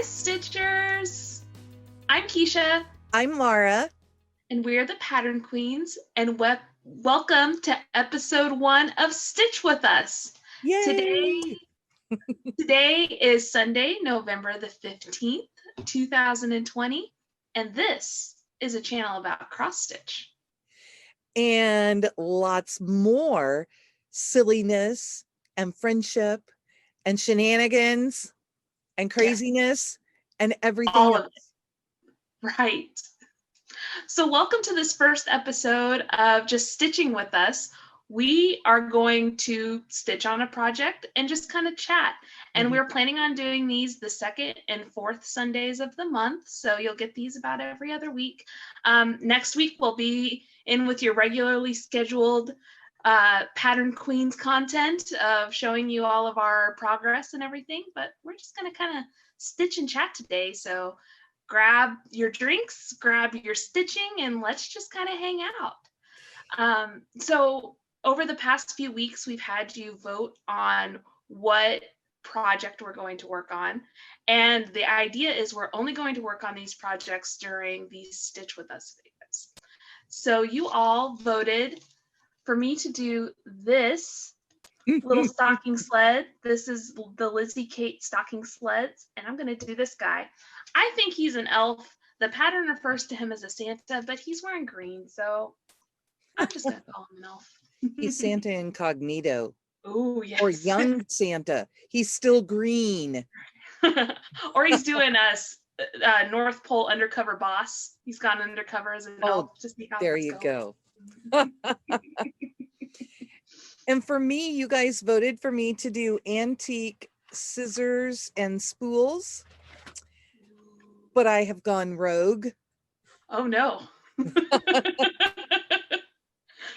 Stitchers! I'm Keisha. I'm Laura. And we're the Pattern Queens, and welcome to episode 1 of Stitch With Us. Yay! Today is Sunday, November the 15th, 2020, and this is a channel about cross stitch. And lots more silliness and friendship and shenanigans and craziness and everything All else. of it. Right. So welcome to this first episode of Just Stitching With Us. We are going to stitch on a project and just kind of chat. And we're planning on doing these the second and fourth Sundays of the month. So you'll get these about every other week. Next week, we'll be in with your regularly scheduled Pattern Queens content of showing you all of our progress and everything. But we're just going to kind of stitch and chat today. So grab your drinks, grab your stitching, and let's just kind of hang out. So over the past few weeks, we've had you vote on what project we're going to work on. And the idea is we're only going to work on these projects during these Stitch With Us videos. So you all voted for me to do this little stocking sled. This is the Lizzie Kate stocking sleds, and I'm going to do this guy. I think he's an elf. The pattern refers to him as a Santa, but he's wearing green, so I'm just going to call him an elf. He's Santa incognito. Oh, yes. Or young Santa. He's still green. Or he's doing a North Pole undercover boss. He's gone undercover as an elf to see how there you go. And for me, you guys voted for me to do antique scissors and spools, but I have gone rogue. Oh no.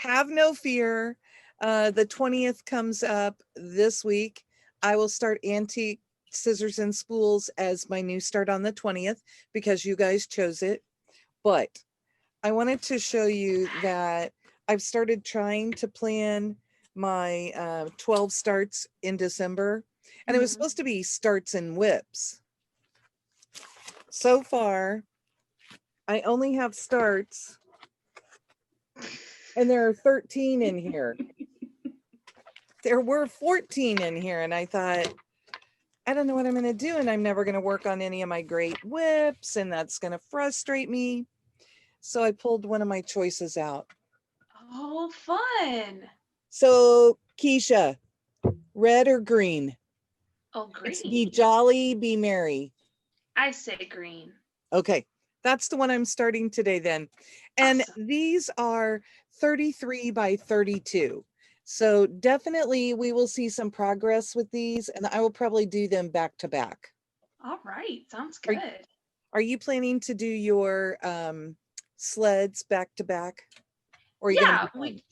Have no fear. The 20th comes up this week. I will start antique scissors and spools as my new start on the 20th because you guys chose it. But I wanted to show you that I've started trying to plan my 12 starts in December, and it was supposed to be starts and whips. So far, I only have starts, and there are 13 in here. There were 14 in here, and I thought, I don't know what I'm going to do, and I'm never going to work on any of my great whips, and that's going to frustrate me. So I pulled one of my choices out. Oh, fun. So, Keisha, red or green? Oh, green. It's be jolly, be merry. I say green. Okay, that's the one I'm starting today then. And awesome. These are 33 by 32. So definitely we will see some progress with these, and I will probably do them back to back. All right, sounds good. Are you planning to do your sleds back to back? Or yeah, we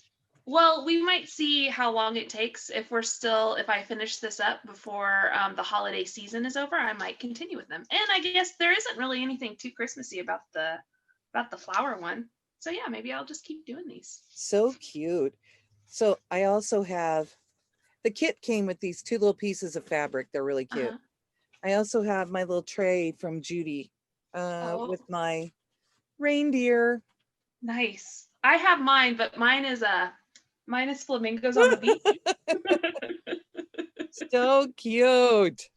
might see how long it takes. If I finish this up before the holiday season is over, I might continue with them. And I guess there isn't really anything too Christmassy about the flower one. So yeah, maybe I'll just keep doing these. So cute. So I also have, the kit came with these 2 little pieces of fabric. They're really cute. I also have my little tray from Judy with my reindeer. Nice. I have mine, but mine is flamingos on the beach. So cute.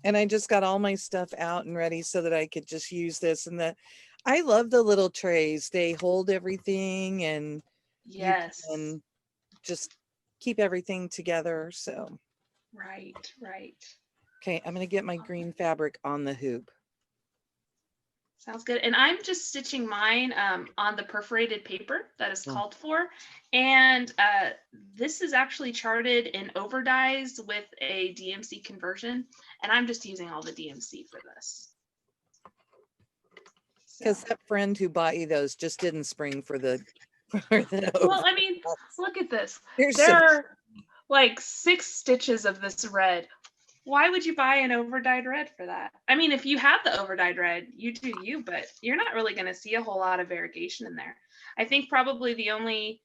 And I just got all my stuff out and ready so that I could just use this. And I love the little trays. They hold everything, and yes, you can just keep everything together. So right. Okay, I'm going to get my green fabric on the hoop. Sounds good. And I'm just stitching mine on the perforated paper that is called for. And this is actually charted in overdyes with a DMC conversion. And I'm just using all the DMC for this. Because that friend who bought you those just didn't spring for the well, I mean, look at this. There are like 6 stitches of this red. Why would you buy an overdyed red for that? I mean, if you have the overdyed red, you do you, but you're not really going to see a whole lot of variegation in there. I think probably the only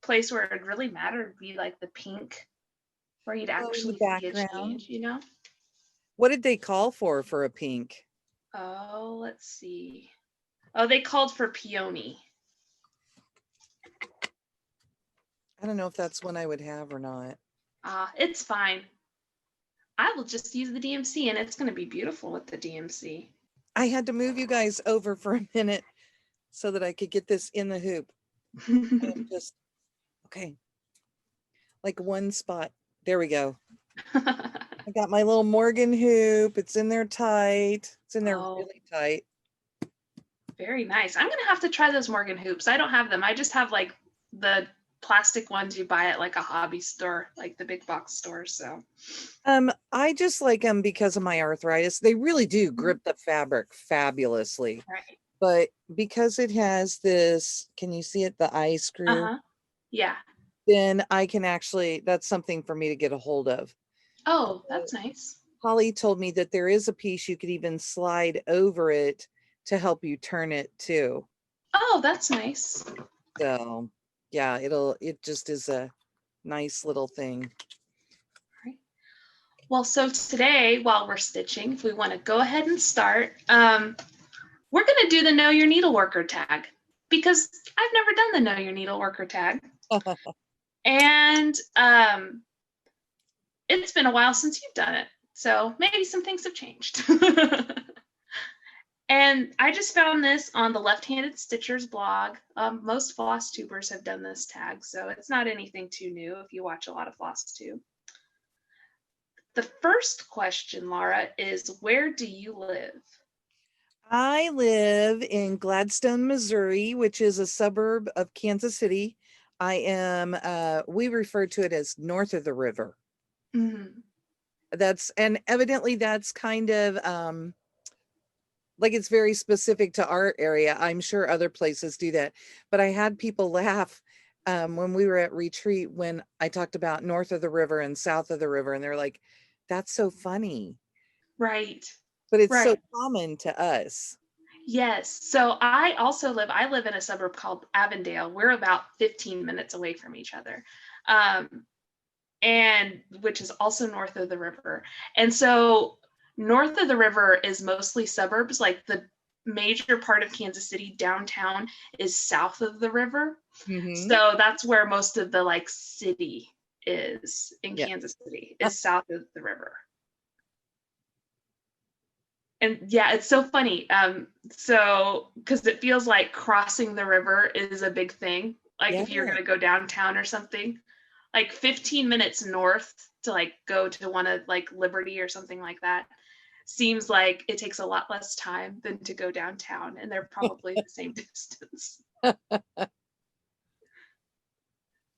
place where it would really matter would be like the pink, where you'd actually see a change, you know? What did they call for a pink? Oh, let's see. Oh, they called for peony. I don't know if that's one I would have or not. It's fine. I will just use the DMC and it's going to be beautiful with the DMC. I had to move you guys over for a minute so that I could get this in the hoop. Just, okay. Like one spot. There we go. I got my little Morgan hoop. It's in there tight. It's in there really tight. Very nice. I'm going to have to try those Morgan hoops. I don't have them. I just have like the plastic ones you buy at like a hobby store, like the big box stores. So I just like them because of my arthritis. They really do grip the fabric fabulously. right. But because it has this, can you see it, the eye screw? Yeah. Then I can actually, that's something for me to get a hold of. Oh, that's nice. Holly told me that there is a piece you could even slide over it to help you turn it too. Oh, that's nice. So yeah, it just is a nice little thing. Right. Well, so today, while we're stitching, if we want to go ahead and start, we're going to do the Know Your Needleworker tag because I've never done the Know Your Needleworker tag. And it's been a while since you've done it. So maybe some things have changed. And I just found this on the Left-Handed Stitchers blog. Most floss tubers have done this tag, so it's not anything too new if you watch a lot of floss tube. The first question, Laura, is where do you live? I live in Gladstone, Missouri, which is a suburb of Kansas City. I am, we refer to it as north of the river. Mm-hmm. And evidently that's kind of, like it's very specific to our area. I'm sure other places do that, but I had people laugh when we were at retreat when I talked about north of the river and south of the river, and they're like, "That's so funny." Right. But it's right. so common to us. Yes. So I live in a suburb called Avondale. We're about 15 minutes away from each other. And which is also north of the river. And so north of the river is mostly suburbs, like the major part of Kansas City downtown is south of the river. Mm-hmm. So that's where most of the like city is in Yeah. Kansas City, is south of the river. And yeah, it's so funny. So because it feels like crossing the river is a big thing. Like if you're Yeah. gonna go downtown or something, like 15 minutes north to like go to one of like Liberty or something like that seems like it takes a lot less time than to go downtown, and they're probably the same distance. So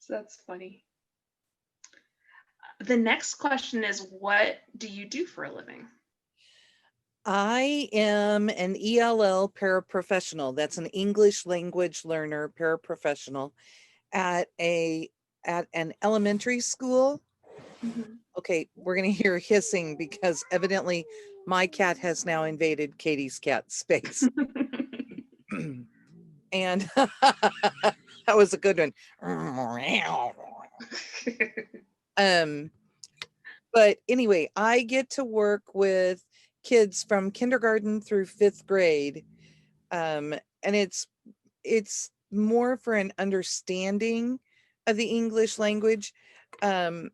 that's funny. The next question is, what do you do for a living? I am an ELL paraprofessional. That's an English language learner paraprofessional at an elementary school. Mm-hmm. Okay, we're going to hear hissing because evidently my cat has now invaded Katie's cat space. And that was a good one. But anyway, I get to work with kids from kindergarten through 5th grade. And it's more for an understanding of the English language. There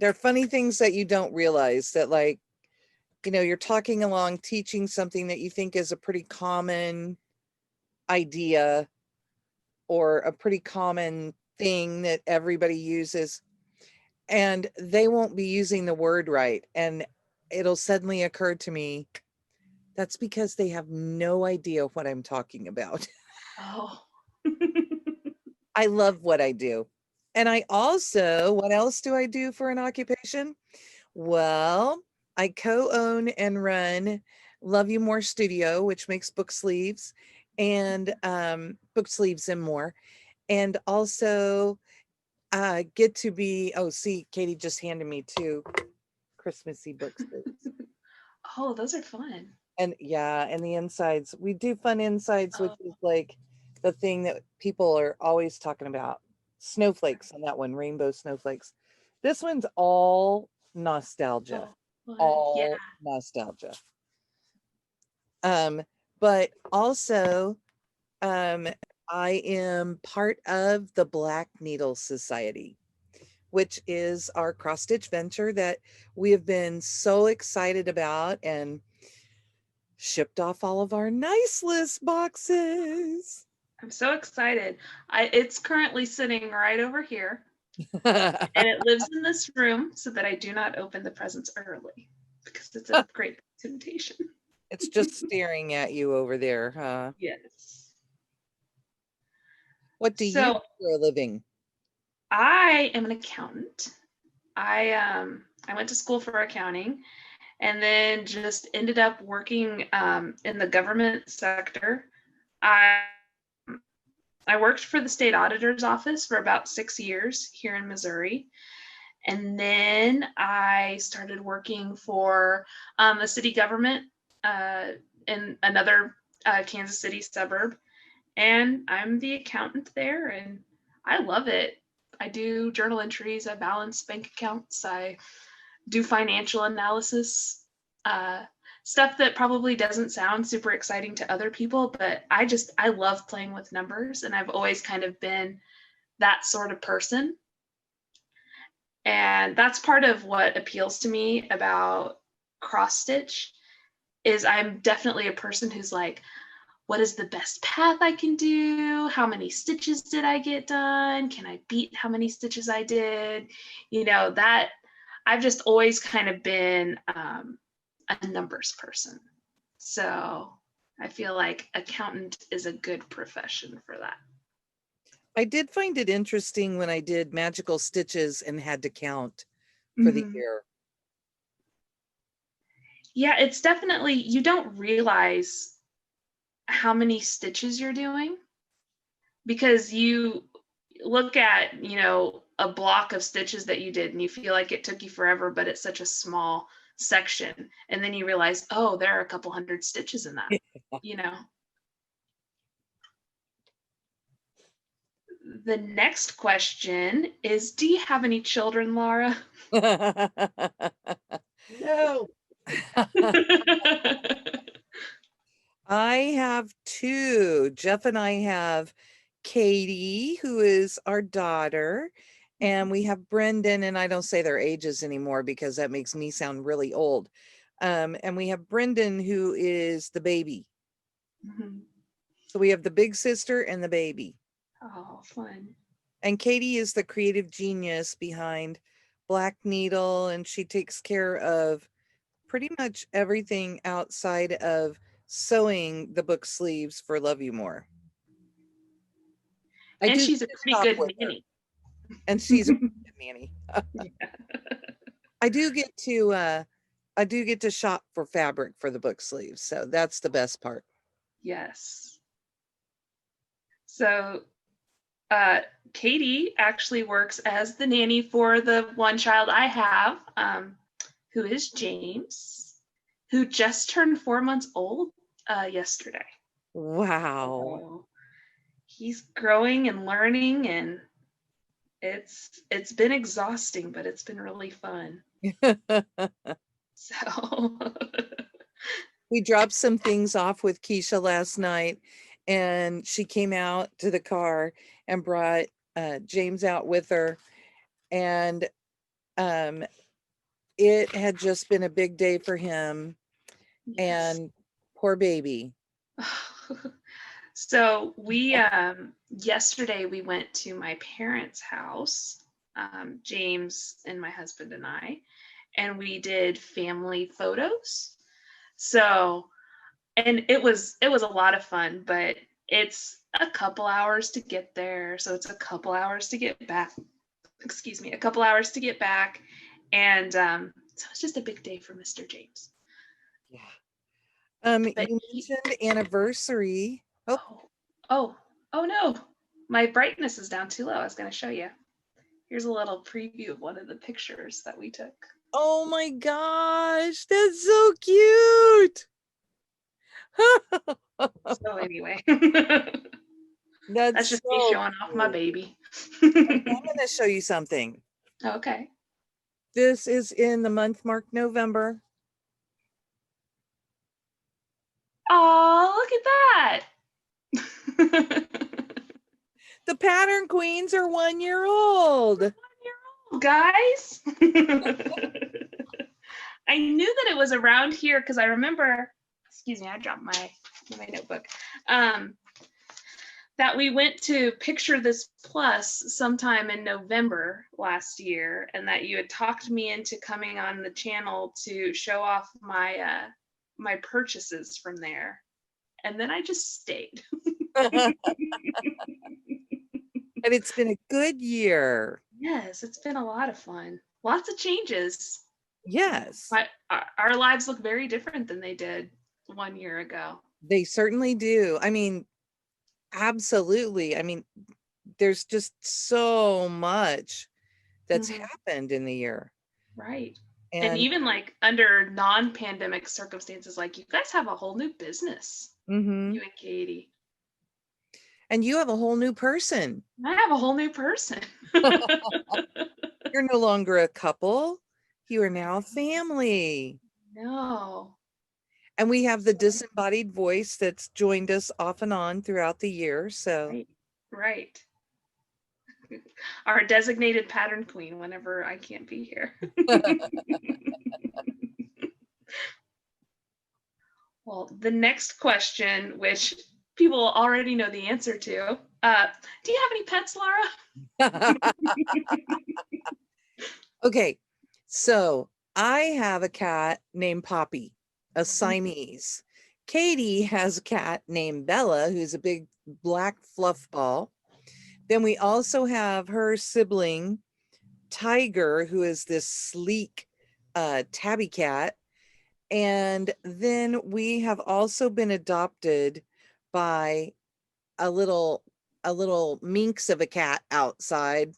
are funny things that you don't realize that, like, you know, you're talking along, teaching something that you think is a pretty common idea or a pretty common thing that everybody uses, and they won't be using the word right. And it'll suddenly occur to me, that's because they have no idea what I'm talking about. Oh. I love what I do. And I also, what else do I do for an occupation? Well, I co-own and run Love You More Studio, which makes book sleeves and book sleeves and more. And also get to be, oh, see, Katie just handed me 2 Christmassy book sleeves. Oh, those are fun. And yeah, and the insides, we do fun insides, which is like the thing that people are always talking about. Snowflakes on that one, rainbow snowflakes. This one's all nostalgia. Oh, Yeah. all nostalgia. But also, I am part of the Black Needle Society, which is our cross stitch venture that we have been so excited about and shipped off all of our nice list boxes. I'm so excited. It's currently sitting right over here, and it lives in this room so that I do not open the presents early because it's a great temptation. It's just staring at you over there, huh? Yes. What do you do So for a living? I am an accountant. I went to school for accounting and then just ended up working in the government sector. I I worked for the state auditor's office for about 6 years here in Missouri. And then I started working for the city government in another Kansas City suburb. And I'm the accountant there, and I love it. I do journal entries, I balance bank accounts, I do financial analysis, uh, stuff that probably doesn't sound super exciting to other people, but I love playing with numbers, and I've always kind of been that sort of person. And that's part of what appeals to me about cross stitch is I'm definitely a person who's like, what is the best path I can do? How many stitches did I get done? Can I beat how many stitches I did? That I've just always kind of been a numbers person. So I feel like accountant is a good profession for that. I did find it interesting when I did magical stitches and had to count for the Mm-hmm. year. Yeah, it's definitely, you don't realize how many stitches you're doing because you look at, a block of stitches that you did and you feel like it took you forever, but it's such a small section. And then you realize, oh, there are a couple hundred stitches in that, you know. The next question is, do you have any children, Laura? No. I have two. Jeff and I have Katie, who is our daughter, and we have Brendan, and I don't say their ages anymore because that makes me sound really old. And we have Brendan, who is the baby. Mhm. So we have the big sister and the baby. Oh, fun. And Katie is the creative genius behind Black Needle, and she takes care of pretty much everything outside of sewing the book sleeves for Love You More. I And do she's a get to pretty shop good with her, nanny. and she's a pretty good nanny. Yeah. I do get to shop for fabric for the book sleeves, so that's the best part. Yes. So Katie actually works as the nanny for the one child I have, who is James, who just turned 4 months old yesterday. Wow. So he's growing and learning, and it's been exhausting, but it's been really fun. So We dropped some things off with Keisha last night, and she came out to the car and brought James out with her. And it had just been a big day for him. yes. And poor baby. So we yesterday we went to my parents' house, James and my husband and I, and we did family photos. So, and it was a lot of fun, but it's a couple hours to get there, so it's a couple hours to get back. Excuse me, a couple hours to get back, and so it's just a big day for Mr. James. Yeah. But You mentioned anniversary. Oh, oh no, my brightness is down too low. I was going to show you. Here's a little preview of one of the pictures that we took. oh my gosh, that's so cute. So anyway, That's that's just me so showing off my cute. baby. I'm going to show you something. Okay. This is in the month marked November. Oh, look at that. The pattern queens are 1 year old. 1 year old, guys. I knew that it was around here because I remember, excuse me, I dropped my notebook. That we went to Picture This Plus sometime in November last year, and that you had talked me into coming on the channel to show off my my purchases from there. And then I just stayed. And it's been a good year. Yes, it's been a lot of fun. Lots of changes. Yes. Our lives look very different than they did 1 year ago. They certainly do. I mean, absolutely. I mean, there's just so much that's happened in the year. Right. And And even like under non-pandemic circumstances, like you guys have a whole new business, you and Katie. And you have a whole new person. I have a whole new person. You're no longer a couple. You are now a family. No. And we have the disembodied voice that's joined us off and on throughout the year. So right. Our designated pattern queen whenever I can't be here. Well, the next question, which people already know the answer to, do you have any pets, Laura? Okay, so I have a cat named Poppy, a Siamese. Katie has a cat named Bella, who's a big black fluff ball. Then we also have her sibling, Tiger, who is this sleek tabby cat. And then we have also been adopted by a little minx of a cat outside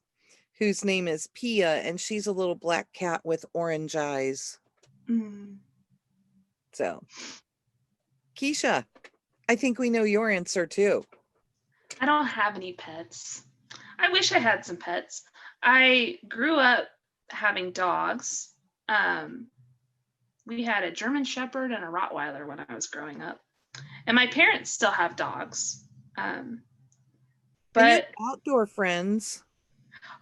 whose name is Pia, and she's a little black cat with orange eyes. So, Keisha, I think we know your answer too. I don't have any pets. I wish I had some pets. I grew up having dogs. We had a German Shepherd and a Rottweiler when I was growing up. And my parents still have dogs. But outdoor friends.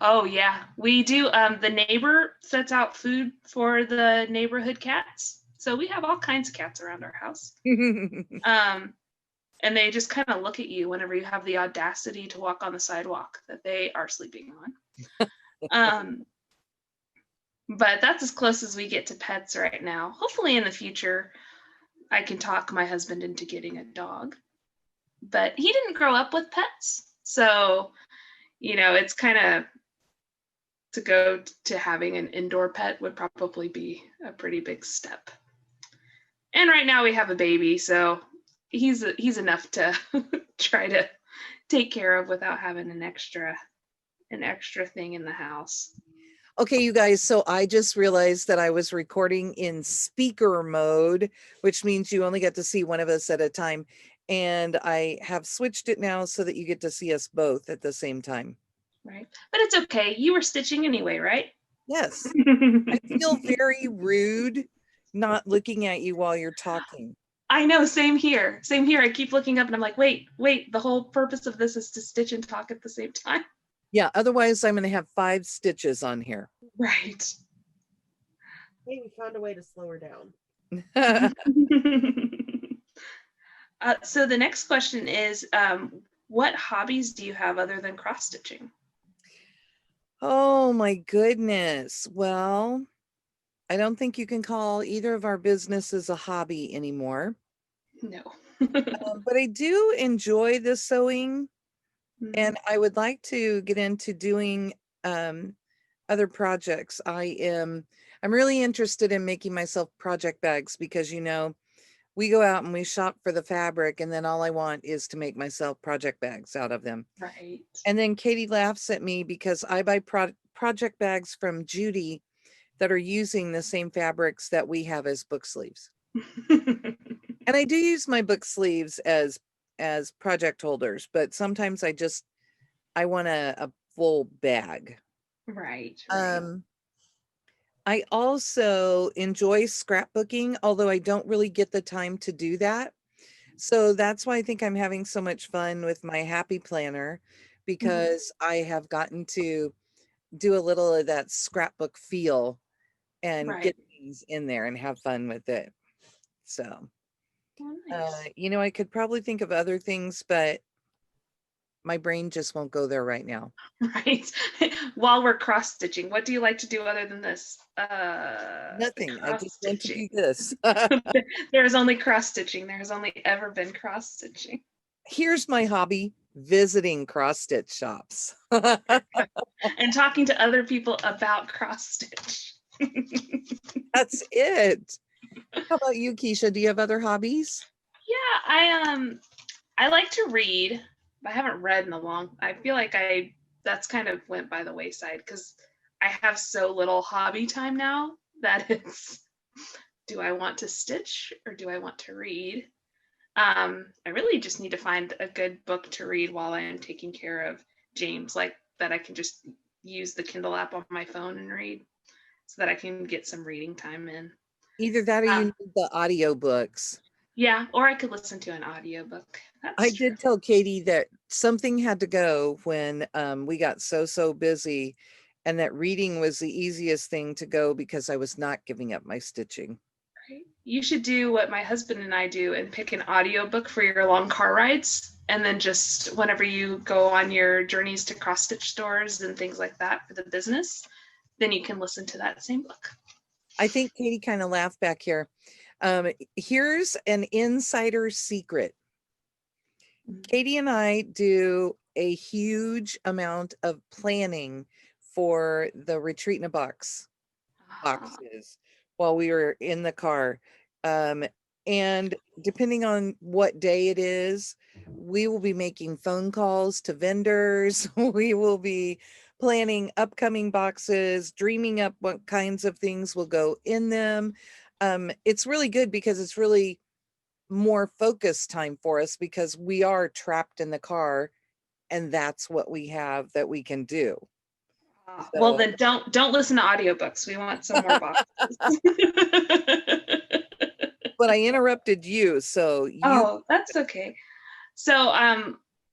Oh yeah, we do. The neighbor sets out food for the neighborhood cats. So we have all kinds of cats around our house. And they just kind of look at you whenever you have the audacity to walk on the sidewalk that they are sleeping on. But that's as close as we get to pets right now. Hopefully in the future, I can talk my husband into getting a dog. But he didn't grow up with pets. So, it's kind of, to go to having an indoor pet would probably be a pretty big step. And right now we have a baby, so he's enough to try to take care of without having an extra thing in the house. Okay, you guys, so I just realized that I was recording in speaker mode, which means you only get to see one of us at a time. And I have switched it now so that you get to see us both at the same time. Right. But it's okay. You were stitching anyway, right? Yes. I feel very rude not looking at you while you're talking. I know, same here. Same here. I keep looking up and I'm like, wait, the whole purpose of this is to stitch and talk at the same time. Yeah, otherwise I'm going to have 5 stitches on here. Right. Hey, we found a way to slow her down. So the next question is, what hobbies do you have other than cross stitching? Oh my goodness. Well, I don't think you can call either of our businesses a hobby anymore. No. But I do enjoy the sewing, and I would like to get into doing other projects. I'm really interested in making myself project bags because, we go out and we shop for the fabric, and then all I want is to make myself project bags out of them. Right. And then Katie laughs at me because I buy project bags from Judy that are using the same fabrics that we have as book sleeves. And I do use my book sleeves as project holders, but sometimes I want a full bag. Right. I'm I also enjoy scrapbooking, although I don't really get the time to do that. So that's why I think I'm having so much fun with my happy planner, because I have gotten to do a little of that scrapbook feel and Right. get things in there and have fun with it. So, Oh, nice. I could probably think of other things, but my brain just won't go there right now. Right. While we're cross stitching, what do you like to do other than this? Nothing. I Cross just want to stitching. do this. There is only cross stitching. There has only ever been cross stitching. Here's my hobby, visiting cross stitch shops. And talking to other people about cross stitch. That's it. How about you, Keisha? Do you have other hobbies? Yeah, I like to read. I haven't read in a long. I feel like that's kind of went by the wayside because I have so little hobby time now that it's, do I want to stitch or do I want to read? I really just need to find a good book to read while I am taking care of James, like that I can just use the Kindle app on my phone and read so that I can get some reading time in. Either that or you Um, need the audiobooks. yeah, or I could listen to an audiobook. I That's true. did tell Katie that something had to go when we got so busy, and that reading was the easiest thing to go because I was not giving up my stitching. Right. You should do what my husband and I do and pick an audiobook for your long car rides. And then just whenever you go on your journeys to cross stitch stores and things like that for the business, then you can listen to that same book. I think Katie kind of laughed back here. Here's an insider secret. Katie and I do a huge amount of planning for the retreat in a box boxes while we were in the car. And depending on what day it is, we will be making phone calls to vendors. We will be planning upcoming boxes, dreaming up what kinds of things will go in them. It's really good because it's really more focused time for us because we are trapped in the car and that's what we have that we can do. Well, So then don't listen to audiobooks. We want some more boxes. but I interrupted you, so you Oh, that's okay. So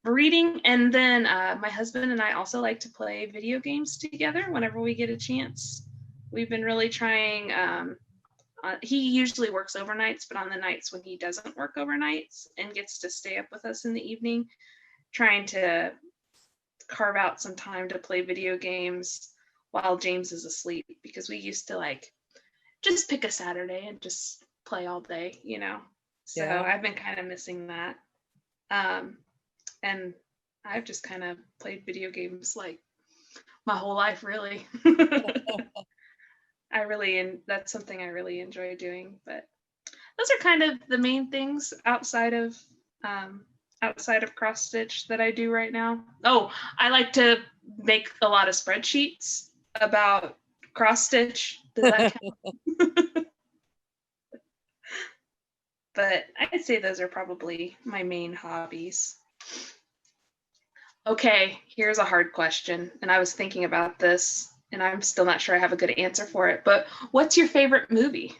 reading, and then my husband and I also like to play video games together whenever we get a chance. We've been really trying. He usually works overnights, but on the nights when he doesn't work overnights and gets to stay up with us in the evening, trying to carve out some time to play video games while James is asleep, because we used to like just pick a Saturday and just play all day, you know. So yeah. I've been kind of missing that. And I've just kind of played video games like my whole life, really. And that's something I really enjoy doing. But those are kind of the main things outside of cross stitch that I do right now. Oh, I like to make a lot of spreadsheets about cross stitch. Does that count? But I'd say those are probably my main hobbies. Okay, here's a hard question. And I was thinking about this, and I'm still not sure I have a good answer for it. But what's your favorite movie?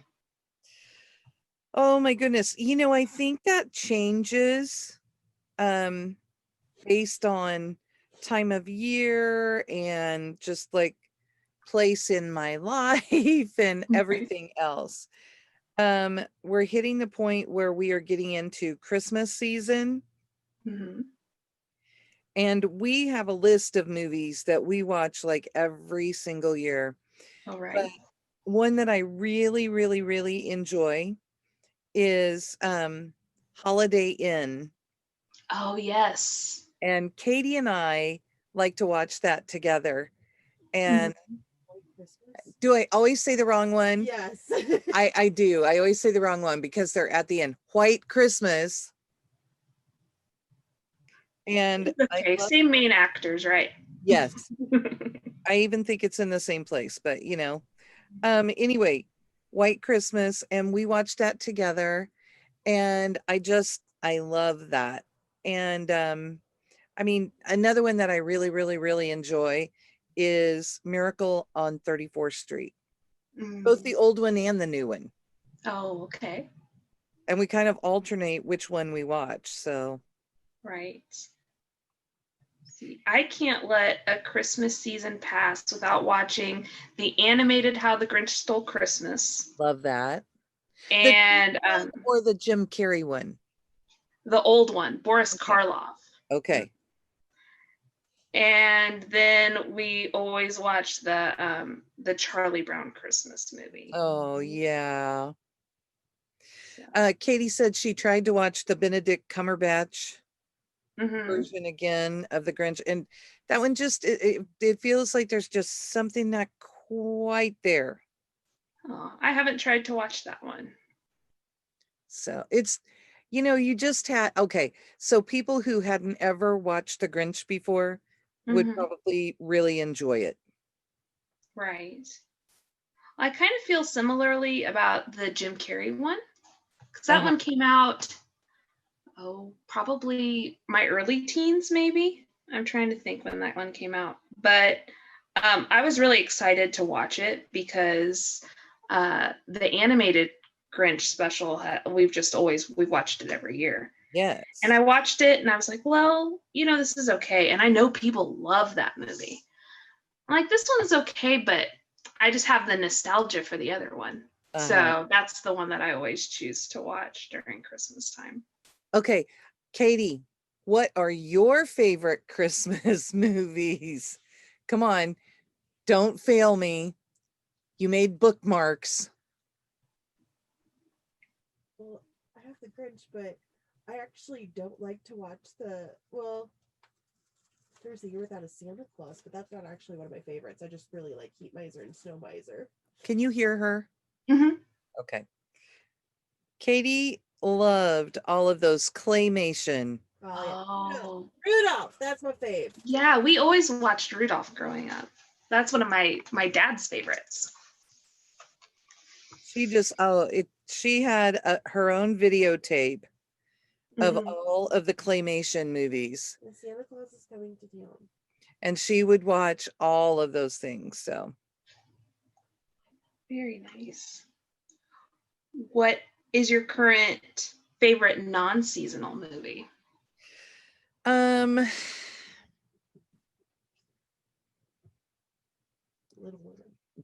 Oh my goodness. I think that changes based on time of year and just like place in my life and everything else. We're hitting the point where we are getting into Christmas season. Mm-hmm. And we have a list of movies that we watch like every single year. All right. But one that I really, really, really enjoy is Holiday Inn. Oh, yes. And Katie and I like to watch that together. And do I always say the wrong one? Yes. I do. I always say the wrong one because they're at the end. White Christmas. And Okay, same main actors, right? yes. I even think it's in the same place, but anyway, White Christmas, and we watched that together, and I love that. And I mean, another one that I really, really, really enjoy is Miracle on 34th Street. both the old one and the new one. Oh, okay. And we kind of alternate which one we watch. So, Right. See, I can't let a Christmas season pass without watching the animated How the Grinch Stole Christmas. love that. And or the Jim Carrey one? The old one, Boris Okay. Karloff. Okay. And then we always watch the Charlie Brown Christmas movie. Oh, yeah. Katie said she tried to watch the Benedict Cumberbatch version again of the Grinch, and that one just it feels like there's just something not quite there. Oh, I haven't tried to watch that one. So it's, you just had, okay, so people who hadn't ever watched the Grinch before would probably really enjoy it. Right. I kind of feel similarly about the Jim Carrey one, because that one came out, probably my early teens, maybe. I'm trying to think when that one came out. But I was really excited to watch it because the animated Grinch special, we've watched it every year. Yes. And I watched it and I was like, well, this is okay. And I know people love that movie. I'm like, this one's okay, but I just have the nostalgia for the other one. So that's the one that I always choose to watch during Christmas time. Okay, Katie, what are your favorite Christmas movies? Come on, don't fail me. You made bookmarks. Well, I have the Grinch, but I actually don't like to watch there's a Year Without a Santa Claus, but that's not actually one of my favorites. I just really like Heat Miser and Snow Miser. Can you hear her? Mm-hmm. Okay. Katie loved all of those claymation. Oh, yeah. Rudolph, that's my fave. Yeah, we always watched Rudolph growing up. That's one of my dad's favorites. She had her own videotape of all of the claymation movies. And Santa Claus is Coming to Town. And she would watch all of those things. So very nice. What is your current favorite non-seasonal movie?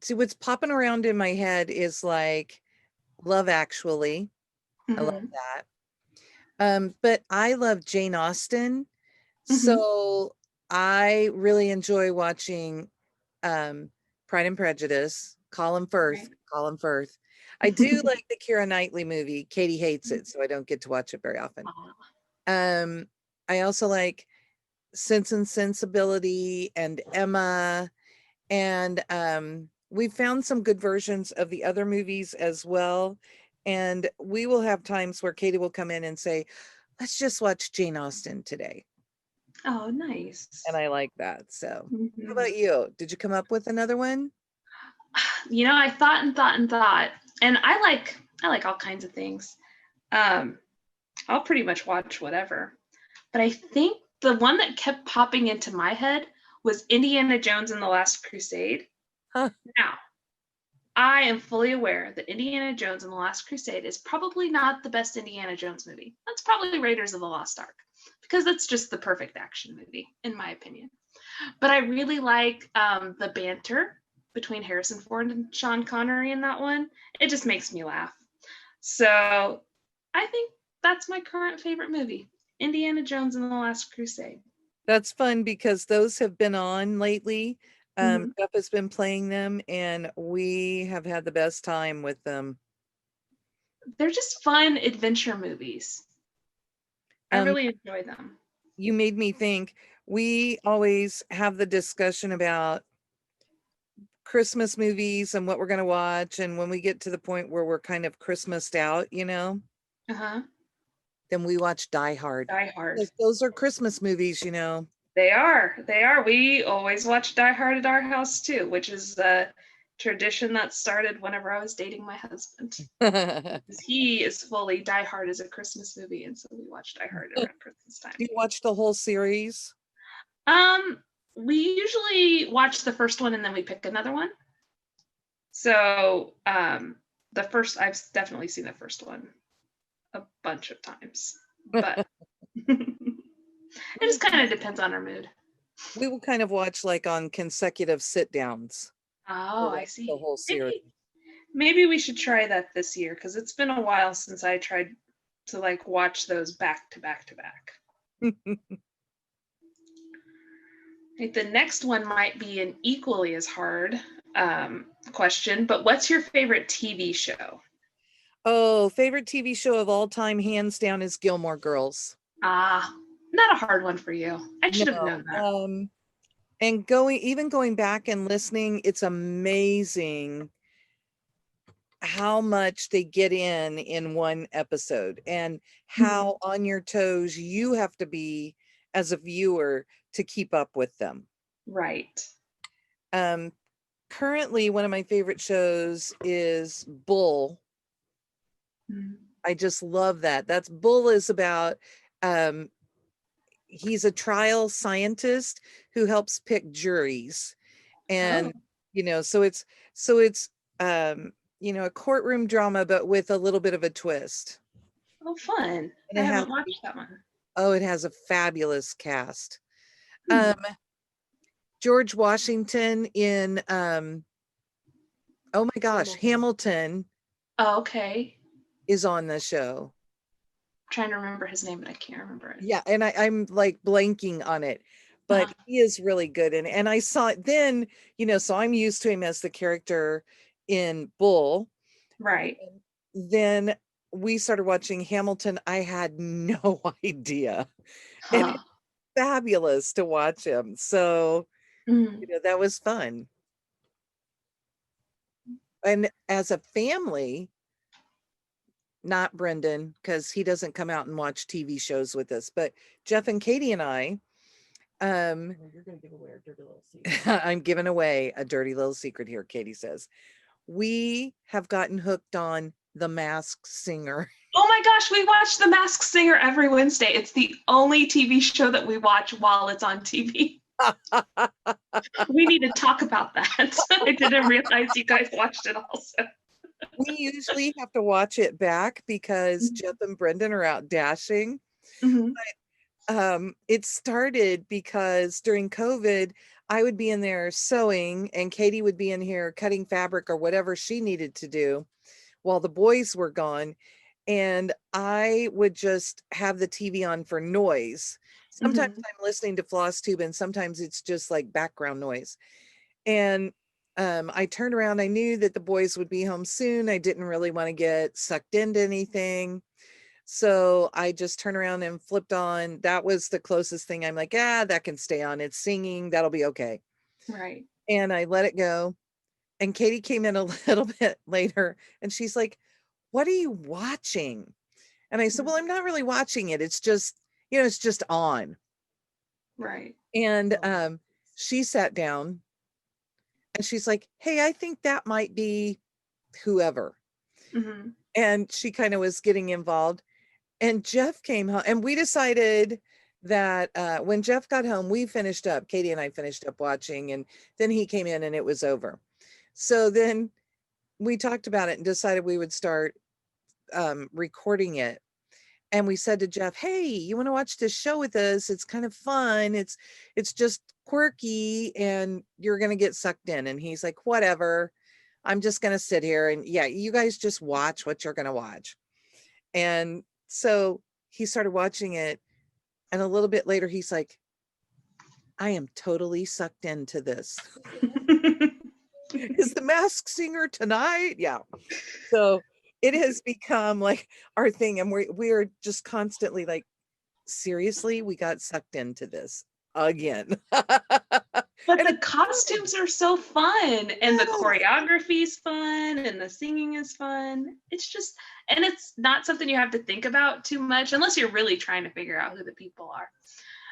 See, what's popping around in my head is like Love Actually. I love that. But I love Jane Austen. So I really enjoy watching Pride and Prejudice, Colin Firth. I do like the Keira Knightley movie. Katie hates it, so I don't get to watch it very often. I also like Sense and Sensibility and Emma, and we found some good versions of the other movies as well. And we will have times where Katie will come in and say, let's just watch Jane Austen today. Oh, nice. And I like that. So how about you? Did you come up with another one? I thought and I like all kinds of things. I'll pretty much watch whatever, but I think the one that kept popping into my head was Indiana Jones and the Last Crusade. Now, I am fully aware that Indiana Jones and the Last Crusade is probably not the best Indiana Jones movie. That's probably Raiders of the Lost Ark, because that's just the perfect action movie, in my opinion. But I really like the banter between Harrison Ford and Sean Connery in that one. It just makes me laugh. So I think that's my current favorite movie, Indiana Jones and the Last Crusade. That's fun because those have been on lately. Jeff has been playing them and we have had the best time with them. They're just fun adventure movies. I really enjoy them. You made me think, we always have the discussion about Christmas movies and what we're going to watch. And when we get to the point where we're kind of Christmased out, then we watch Die Hard. Those are Christmas movies, They are. We always watch Die Hard at our house too, which is a tradition that started whenever I was dating my husband. He is fully Die Hard as a Christmas movie, and so we watch Die Hard around Christmas time. Do you watch the whole series? We usually watch the first one and then we pick another one. So the first, I've definitely seen the first one a bunch of times, but it just kind of depends on our mood. We will kind of watch like on consecutive sit downs. Oh, I see. The whole series. Maybe we should try that this year, because it's been a while since I tried to like watch those back to back to back. The next one might be an equally as hard question, but what's your favorite TV show? Oh, favorite TV show of all time, hands down, is Gilmore Girls. Not a hard one for you. I should have known that. And going back and listening, it's amazing how much they get in one episode, and how on your toes you have to be as a viewer to keep up with them. Right. Currently one of my favorite shows is Bull. I just love that. Bull is about he's a trial scientist who helps pick juries, and so it's a courtroom drama, but with a little bit of a twist. Oh, fun. And I haven't watched that one. Oh, it has a fabulous cast. George Washington in oh my gosh, Hamilton. Oh, okay. Is on the show. I'm trying to remember his name, but I can't remember it. Yeah, and I'm like blanking on it, but he is really good. And I saw it then, so I'm used to him as the character in Bull. Right. And then we started watching Hamilton. I had no idea. And it's fabulous to watch him. So, that was fun. And as a family, not Brendan, because he doesn't come out and watch TV shows with us, but Jeff and Katie and I, you're gonna give away our dirty little secret. I'm giving away a dirty little secret here, Katie says. We have gotten hooked on The Masked Singer. Oh my gosh, we watch The Masked Singer every Wednesday. It's the only TV show that we watch while it's on TV. We need to talk about that. I didn't realize you guys watched it also. We usually have to watch it back because Jeff and Brendan are out dashing. But it started because during COVID, I would be in there sewing and Katie would be in here cutting fabric or whatever she needed to do while the boys were gone. And I would just have the TV on for noise. Sometimes I'm listening to Floss Tube and sometimes it's just like background noise. And I turned around. I knew that the boys would be home soon. I didn't really want to get sucked into anything. So I just turned around and flipped on. That was the closest thing. I'm like, that can stay on. It's singing. That'll be okay. Right. And I let it go. And Katie came in a little bit later and she's like, what are you watching? And I said, well, I'm not really watching it. It's just, it's just on. Right. And she sat down. And she's like, hey, I think that might be whoever. And she kind of was getting involved. And Jeff came home and we decided that when Jeff got home, Katie and I finished up watching, and then he came in and it was over. So then we talked about it and decided we would start recording it. And we said to Jeff, hey, you want to watch this show with us? It's kind of fun. It's just quirky and you're going to get sucked in. And he's like, whatever, I'm just going to sit here and you guys just watch what you're going to watch. And so he started watching it. And a little bit later, he's like, I am totally sucked into this. Is The Masked Singer tonight? Yeah. So it has become like our thing. And we are just constantly like, seriously, we got sucked into this again. But the costumes are so fun and the choreography is fun and the singing is fun. It's just, and it's not something you have to think about too much unless you're really trying to figure out who the people are.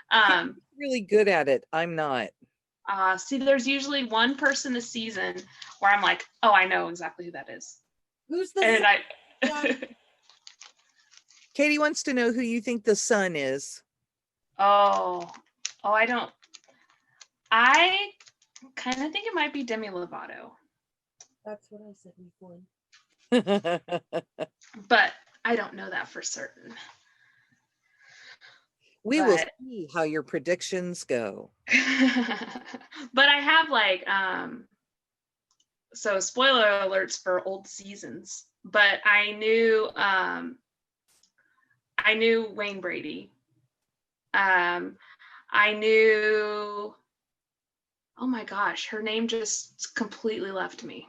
I'm really good at it. I'm not. See, there's usually one person a season where I'm like, oh, I know exactly who that is. Who's the and Katie wants to know who you think the son is. I kind of think it might be Demi Lovato. That's what I said. Week 1. But I don't know that for certain. We will But see how your predictions go. but I have like so spoiler alerts for old seasons, but I knew Wayne Brady. I knew, oh my gosh, her name just completely left me.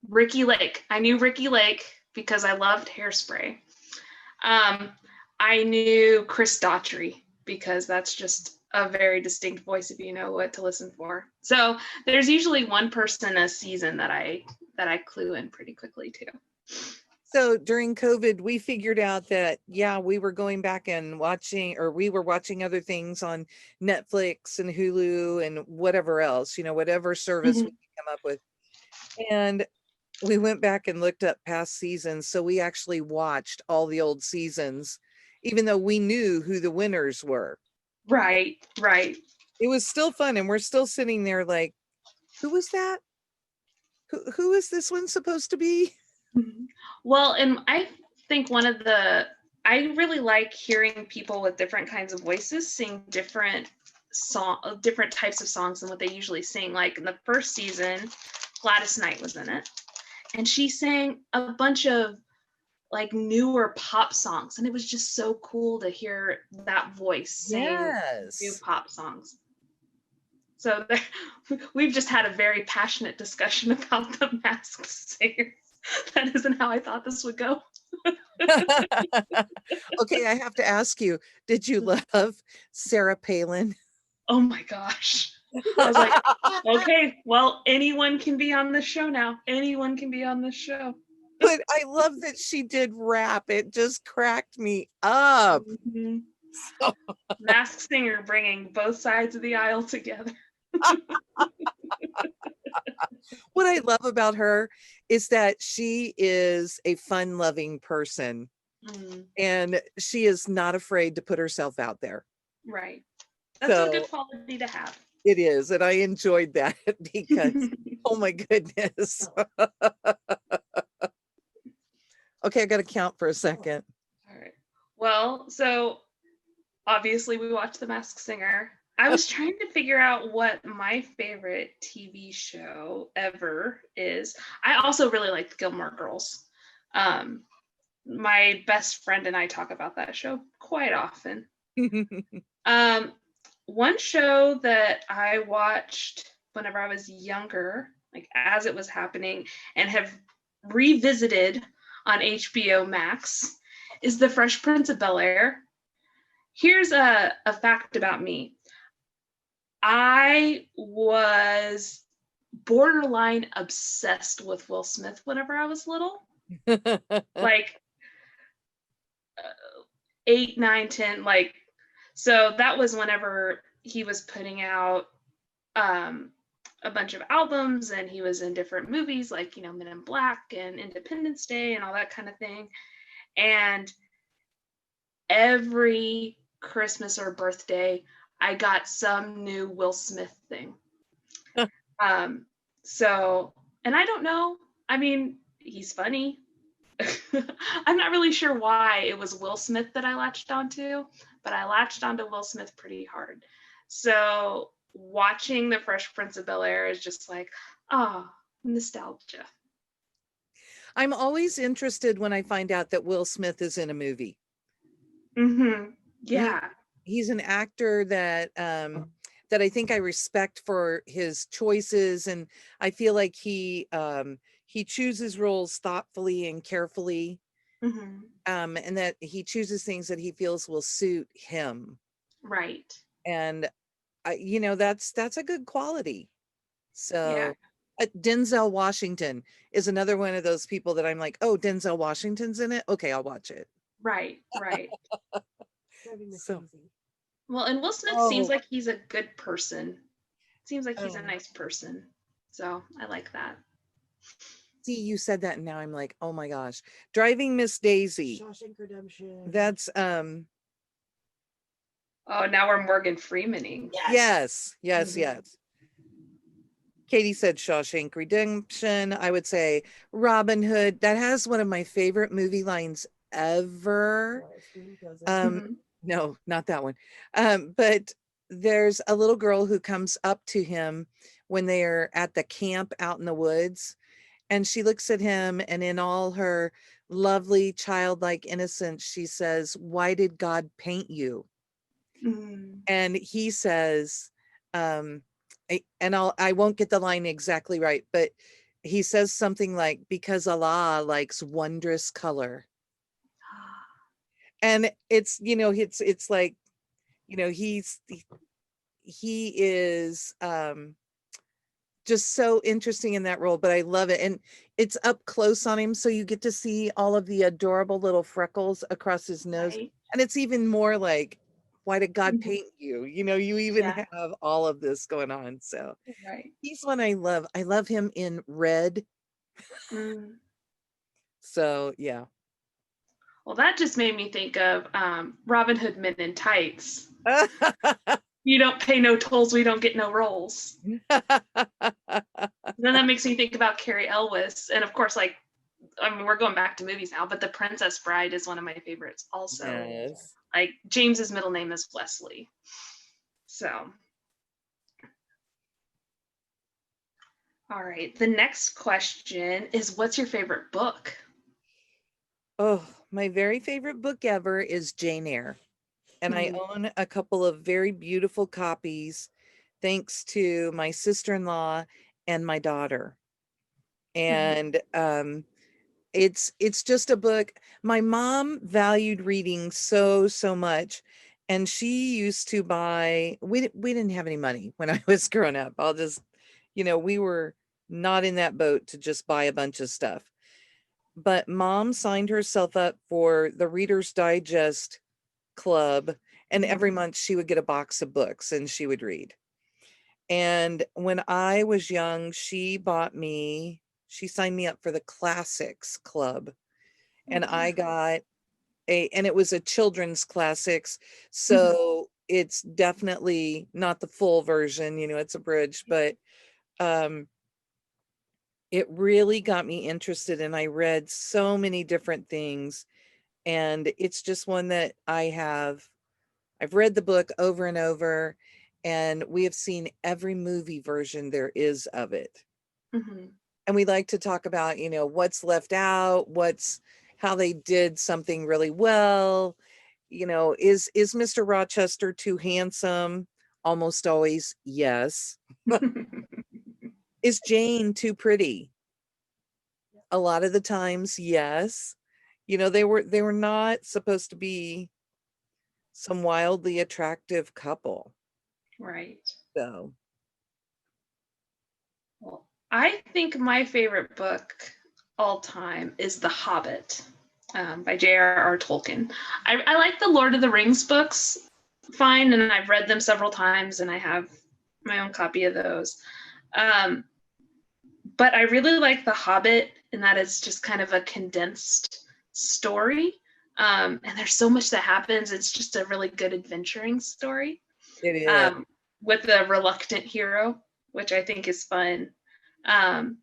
Ricky Lake. I knew Ricky Lake because I loved Hairspray. I knew Chris Daughtry because that's just a very distinct voice if you know what to listen for. So there's usually one person a season that I clue in pretty quickly too. So during COVID, we figured out that, yeah, we were going back and watching, or we were watching other things on Netflix and Hulu and whatever else, whatever service we could come up with. And we went back and looked up past seasons. So we actually watched all the old seasons, even though we knew who the winners were. Right. It was still fun. And we're still sitting there like, who was that? Who is this one supposed to be? Well, and I think I really like hearing people with different kinds of voices sing different types of songs than what they usually sing. Like in the first season, Gladys Knight was in it, and she sang a bunch of like newer pop songs, and it was just so cool to hear that voice sing new pop songs. So we've just had a very passionate discussion about the Masked Singer. That isn't how I thought this would go. Okay, I have to ask you, did you love Sarah Palin? Oh my gosh. I was like, okay, well, anyone can be on this show now. Anyone can be on this show. But I love that she did rap. It just cracked me up. Mm-hmm. Masked Singer bringing both sides of the aisle together. What I love about her is that she is a fun-loving person, and she is not afraid to put herself out there. Right. That's a good quality to have. It is, and I enjoyed that because, oh my goodness. Okay, I got to count for a second. All right. Well, so obviously we watched The Masked Singer. I was trying to figure out what my favorite TV show ever is. I also really like the Gilmore Girls. My best friend and I talk about that show quite often. One show that I watched whenever I was younger, like as it was happening, and have revisited on HBO Max is The Fresh Prince of Bel-Air. Here's a fact about me. I was borderline obsessed with Will Smith whenever I was little. Like 8, 9, 10, like, so that was whenever he was putting out a bunch of albums, and he was in different movies like, Men in Black and Independence Day and all that kind of thing. And every Christmas or birthday, I got some new Will Smith thing. So, and I don't know, I mean, he's funny. I'm not really sure why it was Will Smith that I latched onto, but I latched onto Will Smith pretty hard. So watching The Fresh Prince of Bel-Air is just like, nostalgia. I'm always interested when I find out that Will Smith is in a movie. Yeah. He's an actor that I think I respect for his choices, and I feel like he chooses roles thoughtfully and carefully, and that he chooses things that he feels will suit him. Right. And that's a good quality. So Denzel Washington is another one of those people that I'm like, oh, Denzel Washington's in it, okay, I'll watch it. Right. So, well, and Will Smith seems like he's a good person. Seems like he's a nice person. So I like that. See, you said that, and now I'm like, oh my gosh. Driving Miss Daisy. Shawshank Redemption. That's oh, now we're Morgan Freemaning. Yes. Katie said Shawshank Redemption. I would say Robin Hood. That has one of my favorite movie lines ever. Um, Mhm. no, not that one. But there's a little girl who comes up to him when they're at the camp out in the woods, and she looks at him, and in all her lovely childlike innocence, she says, "Why did God paint you?" Mm. And he says, I won't get the line exactly right, but he says something like, "Because Allah likes wondrous color." And it's, it's like, he is just so interesting in that role, but I love it. And it's up close on him, so you get to see all of the adorable little freckles across his nose. Right. And it's even more like, why did God Mhm. paint you? You even Yeah. have all of this going on. So Right. he's one I love. I love him in Red. Mm. So yeah. Well, that just made me think of Robin Hood Men in Tights. You don't pay no tolls, we don't get no rolls. Then that makes me think about Carrie Elwes, and of course, like, I mean, we're going back to movies now, but The Princess Bride is one of my favorites. Also, Yes. like James's middle name is Wesley. So, all right. The next question is, what's your favorite book? Oh, my very favorite book ever is Jane Eyre. And I own a couple of very beautiful copies, thanks to my sister-in-law and my daughter. And it's just a book. My mom valued reading so much, and she used to buy. We didn't have any money when I was growing up. I'll just, we were not in that boat to just buy a bunch of stuff. But mom signed herself up for the Reader's Digest club, and every month she would get a box of books and she would read. And when I was young, she signed me up for the classics club, and I got and it was a children's classics. So it's definitely not the full version, it's abridged, but it really got me interested, and I read so many different things. And it's just one that I've read the book over and over, and we have seen every movie version there is of it. Mm-hmm. And we like to talk about, what's left out, how they did something really well. Is Mr. Rochester too handsome? Almost always, yes. Is Jane too pretty? A lot of the times, yes. They were not supposed to be some wildly attractive couple. Right. So Well, I think my favorite book all time is The Hobbit by J.R.R. Tolkien. I like the Lord of the Rings books fine, and I've read them several times, and I have my own copy of those. But I really like The Hobbit in that it's just kind of a condensed story. And there's so much that happens. It's just a really good adventuring story. it is. With a reluctant hero, which I think is fun. And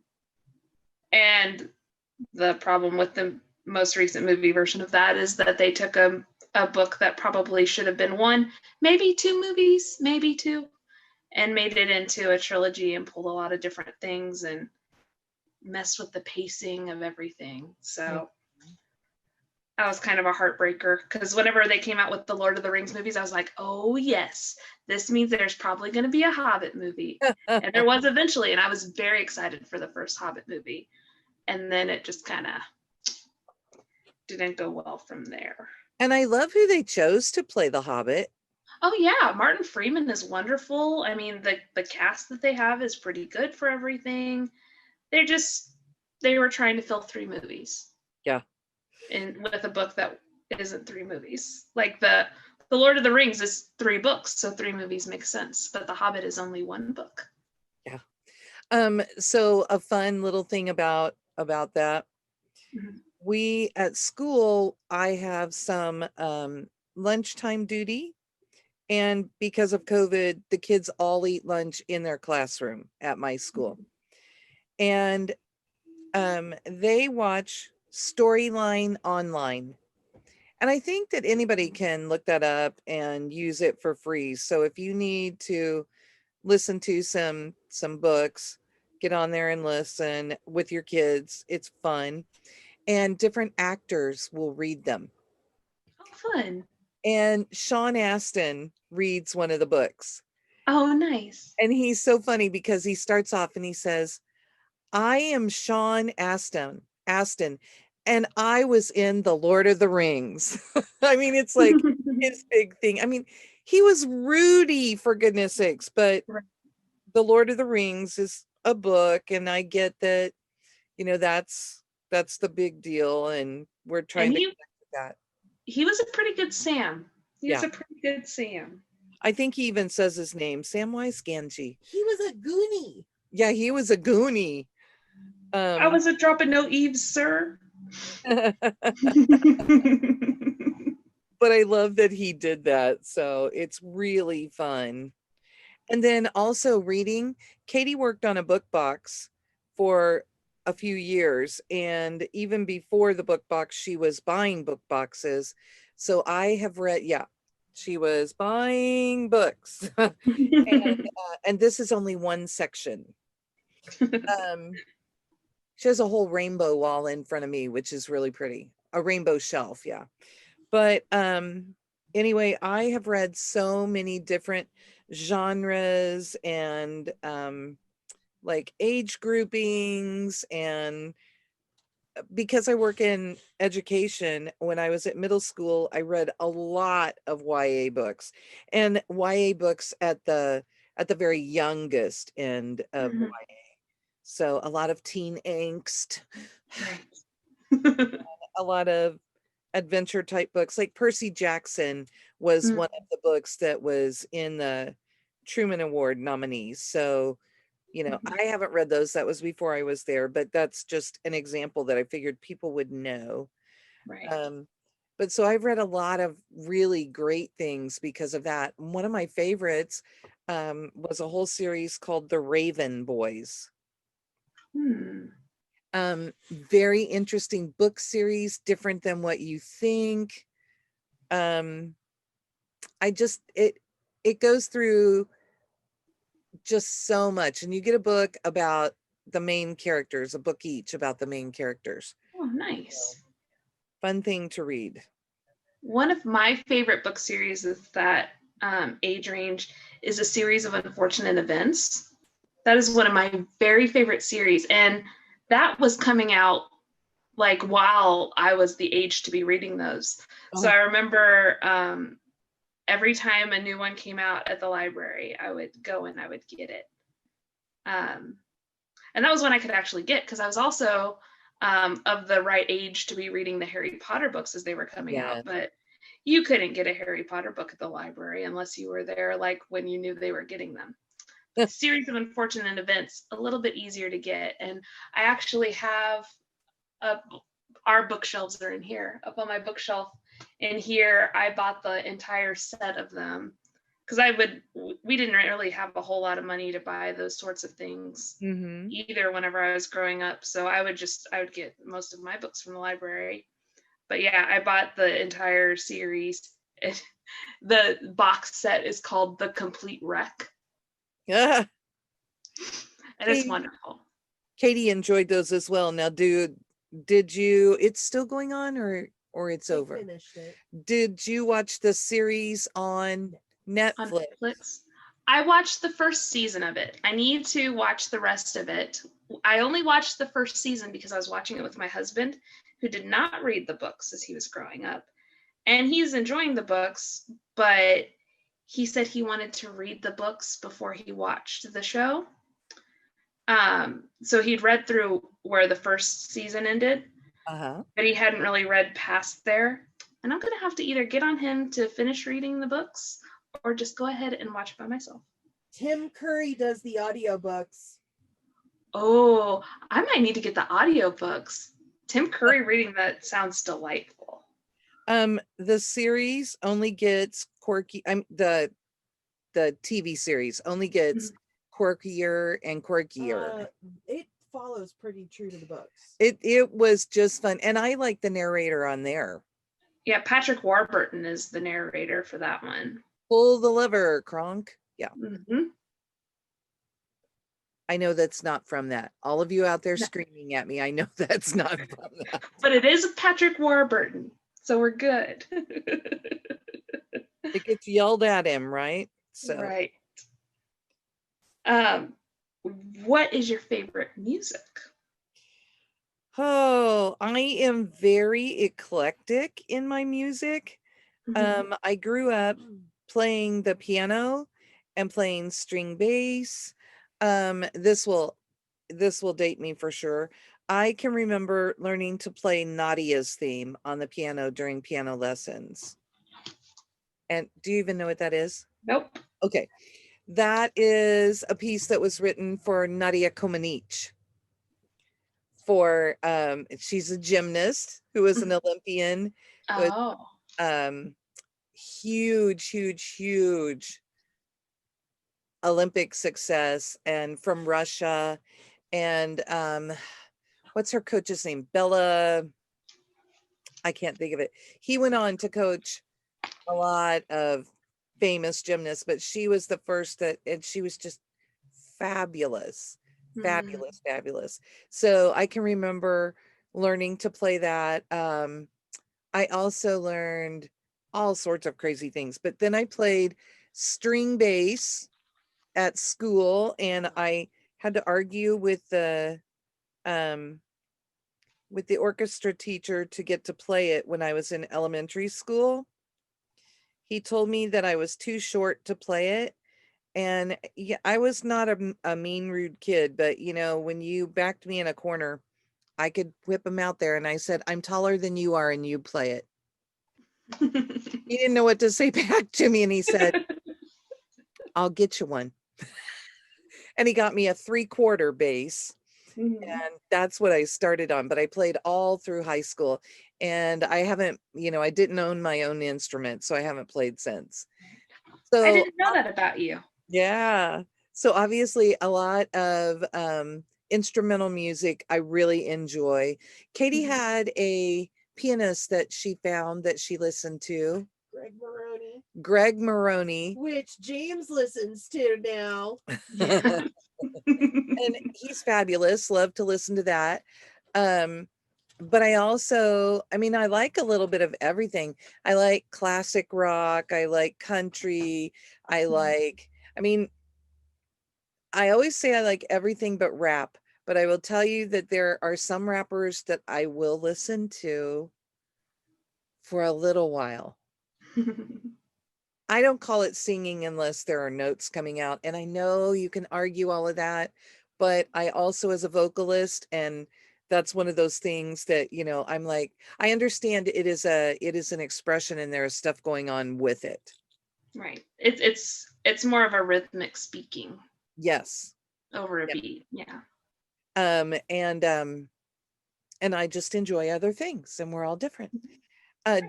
the problem with the most recent movie version of that is that they took a book that probably should have been one, maybe two movies, maybe two, and made it into a trilogy and pulled a lot of different things and messed with the pacing of everything. So that was kind of a heartbreaker, because whenever they came out with the Lord of the Rings movies, I was like, oh yes, this means there's probably going to be a Hobbit movie. And there was eventually, and I was very excited for the first Hobbit movie. And then it just kind of didn't go well from there. And I love who they chose to play the Hobbit. Oh yeah, Martin Freeman is wonderful. I mean, the cast that they have is pretty good for everything. They were trying to fill 3 movies. Yeah. And with a book that isn't 3 movies. Like the Lord of the Rings is 3 books, so 3 movies make sense, but The Hobbit is only 1 book. Yeah. So a fun little thing about that. Mm-hmm. We at school, I have some lunchtime duty, And because of COVID, the kids all eat lunch in their classroom at my school. And they watch Storyline Online. And I think that anybody can look that up and use it for free. So if you need to listen to some books, get on there and listen with your kids. It's fun. And different actors will read them. Oh, fun. And Sean Astin reads one of the books. Oh, nice. And he's so funny because he starts off and he says, I am Sean Astin, and I was in The Lord of the Rings. I mean, it's like his big thing. I mean, he was Rudy, for goodness sakes, but Right. The Lord of the Rings is a book, and I get that, you know, that's the big deal, and we're trying And to connect with that. he was a pretty good Sam. He was Yeah. a pretty good Sam. I think he even says his name, Samwise Gamgee. He was a Goonie. Yeah, he was a Goonie. I was a drop of no eaves, sir. But I love that he did that. So it's really fun. And then also reading, Katie worked on a book box for a few years. And even before the book box, she was buying book boxes. So I have read, yeah, she was buying books. And this is only one section. She has a whole rainbow wall in front of me, which is really pretty. A rainbow shelf, yeah. But anyway, I have read so many different genres and like age groupings, and because I work in education, when I was at middle school, I read a lot of YA books, and YA books at the very youngest end of YA. So a lot of teen angst, Right. a lot of adventure type books. Like Percy Jackson was one of the books that was in the Truman Award nominees. So, you know, I haven't read those. That was before I was there, but that's just an example that I figured people would know. Right. But so I've read a lot of really great things because of that. One of my favorites was a whole series called The Raven Boys. Very interesting book series, different than what you think. I just, it goes through just so much, and you get a book about the main characters, a book each about the main characters. Oh, nice. So, fun thing to read. One of my favorite book series is that age range is a series of unfortunate events. That is one of my very favorite series. And that was coming out like while I was the age to be reading those. So I remember every time a new one came out at the library, I would go and I would get it. And that was when I could actually get, because I was also of the right age to be reading the Harry Potter books as they were coming out. But you couldn't get a Harry Potter book at the library unless you were there, like when you knew they were getting them. A series of unfortunate events, a little bit easier to get. And I actually have our bookshelves are in here. Up on my bookshelf in here, I bought the entire set of them because we didn't really have a whole lot of money to buy those sorts of things either whenever I was growing up. So I would get most of my books from the library. But yeah, I bought the entire series. The box set is called The Complete Wreck. Yeah. And it's wonderful. Katie enjoyed those as well. Now, did you, it's still going on or it's over? Finished it. Did you watch the series on Netflix? On Netflix? I watched the first season of it. I need to watch the rest of it. I only watched the first season because I was watching it with my husband, who did not read the books as he was growing up. And he's enjoying the books, but he said he wanted to read the books before he watched the show. So he'd read through where the first season ended, but he hadn't really read past there. And I'm going to have to either get on him to finish reading the books or just go ahead and watch it by myself. Tim Curry does the audiobooks. Oh, I might need to get the audiobooks. Tim Curry reading that sounds delightful. The series only gets quirky. The the TV series only gets quirkier and quirkier. It follows pretty true to the books. It was just fun, and I like the narrator on there. Yeah, Patrick Warburton is the narrator for that one. Pull the lever, Kronk. Yeah. Mm-hmm. I know that's not from that. All of you out there screaming at me, I know that's not from that. But it is Patrick Warburton, so we're good. It gets yelled at him, right? So right. What is your favorite music? Oh, I am very eclectic in my music. I grew up playing the piano and playing string bass. This will date me for sure. I can remember learning to play Nadia's theme on the piano during piano lessons. And do you even know what that is? Nope. Okay. That is a piece that was written for Nadia Comaneci. For she's a gymnast who is an Olympian. Oh. With, huge Olympic success, and from Russia. And what's her coach's name? Bella, I can't think of it. He went on to coach a lot of famous gymnasts, but she was the first that, and she was just fabulous. Fabulous. So I can remember learning to play that. I also learned all sorts of crazy things, but then I played string bass at school, and I had to argue with the orchestra teacher to get to play it when I was in elementary school. He told me that I was too short to play it. And yeah, I was not a mean, rude kid, but you know, when you backed me in a corner, I could whip him out there. And I said, I'm taller than you are, and you play it. He didn't know what to say back to me. And he said, I'll get you one. And he got me a 3/4 bass. And that's what I started on. But I played all through high school. And I haven't, I didn't own my own instrument, so I haven't played since. So I didn't know that about you. Yeah. So obviously a lot of instrumental music I really enjoy. Katie had a pianist that she found that she listened to. Greg Maroney. Which James listens to now. Yeah. And he's fabulous. Love to listen to that. But I also, I like a little bit of everything. I like classic rock. I like country. I always say I like everything but rap, but I will tell you that there are some rappers that I will listen to for a little while. I don't call it singing unless there are notes coming out. And I know you can argue all of that, but I also, as a vocalist, and that's one of those things that, I'm like, I understand it is an expression and there is stuff going on with it. Right. It's more of a rhythmic speaking. Yes. Over a beat. Yeah. And I just enjoy other things, and we're all different.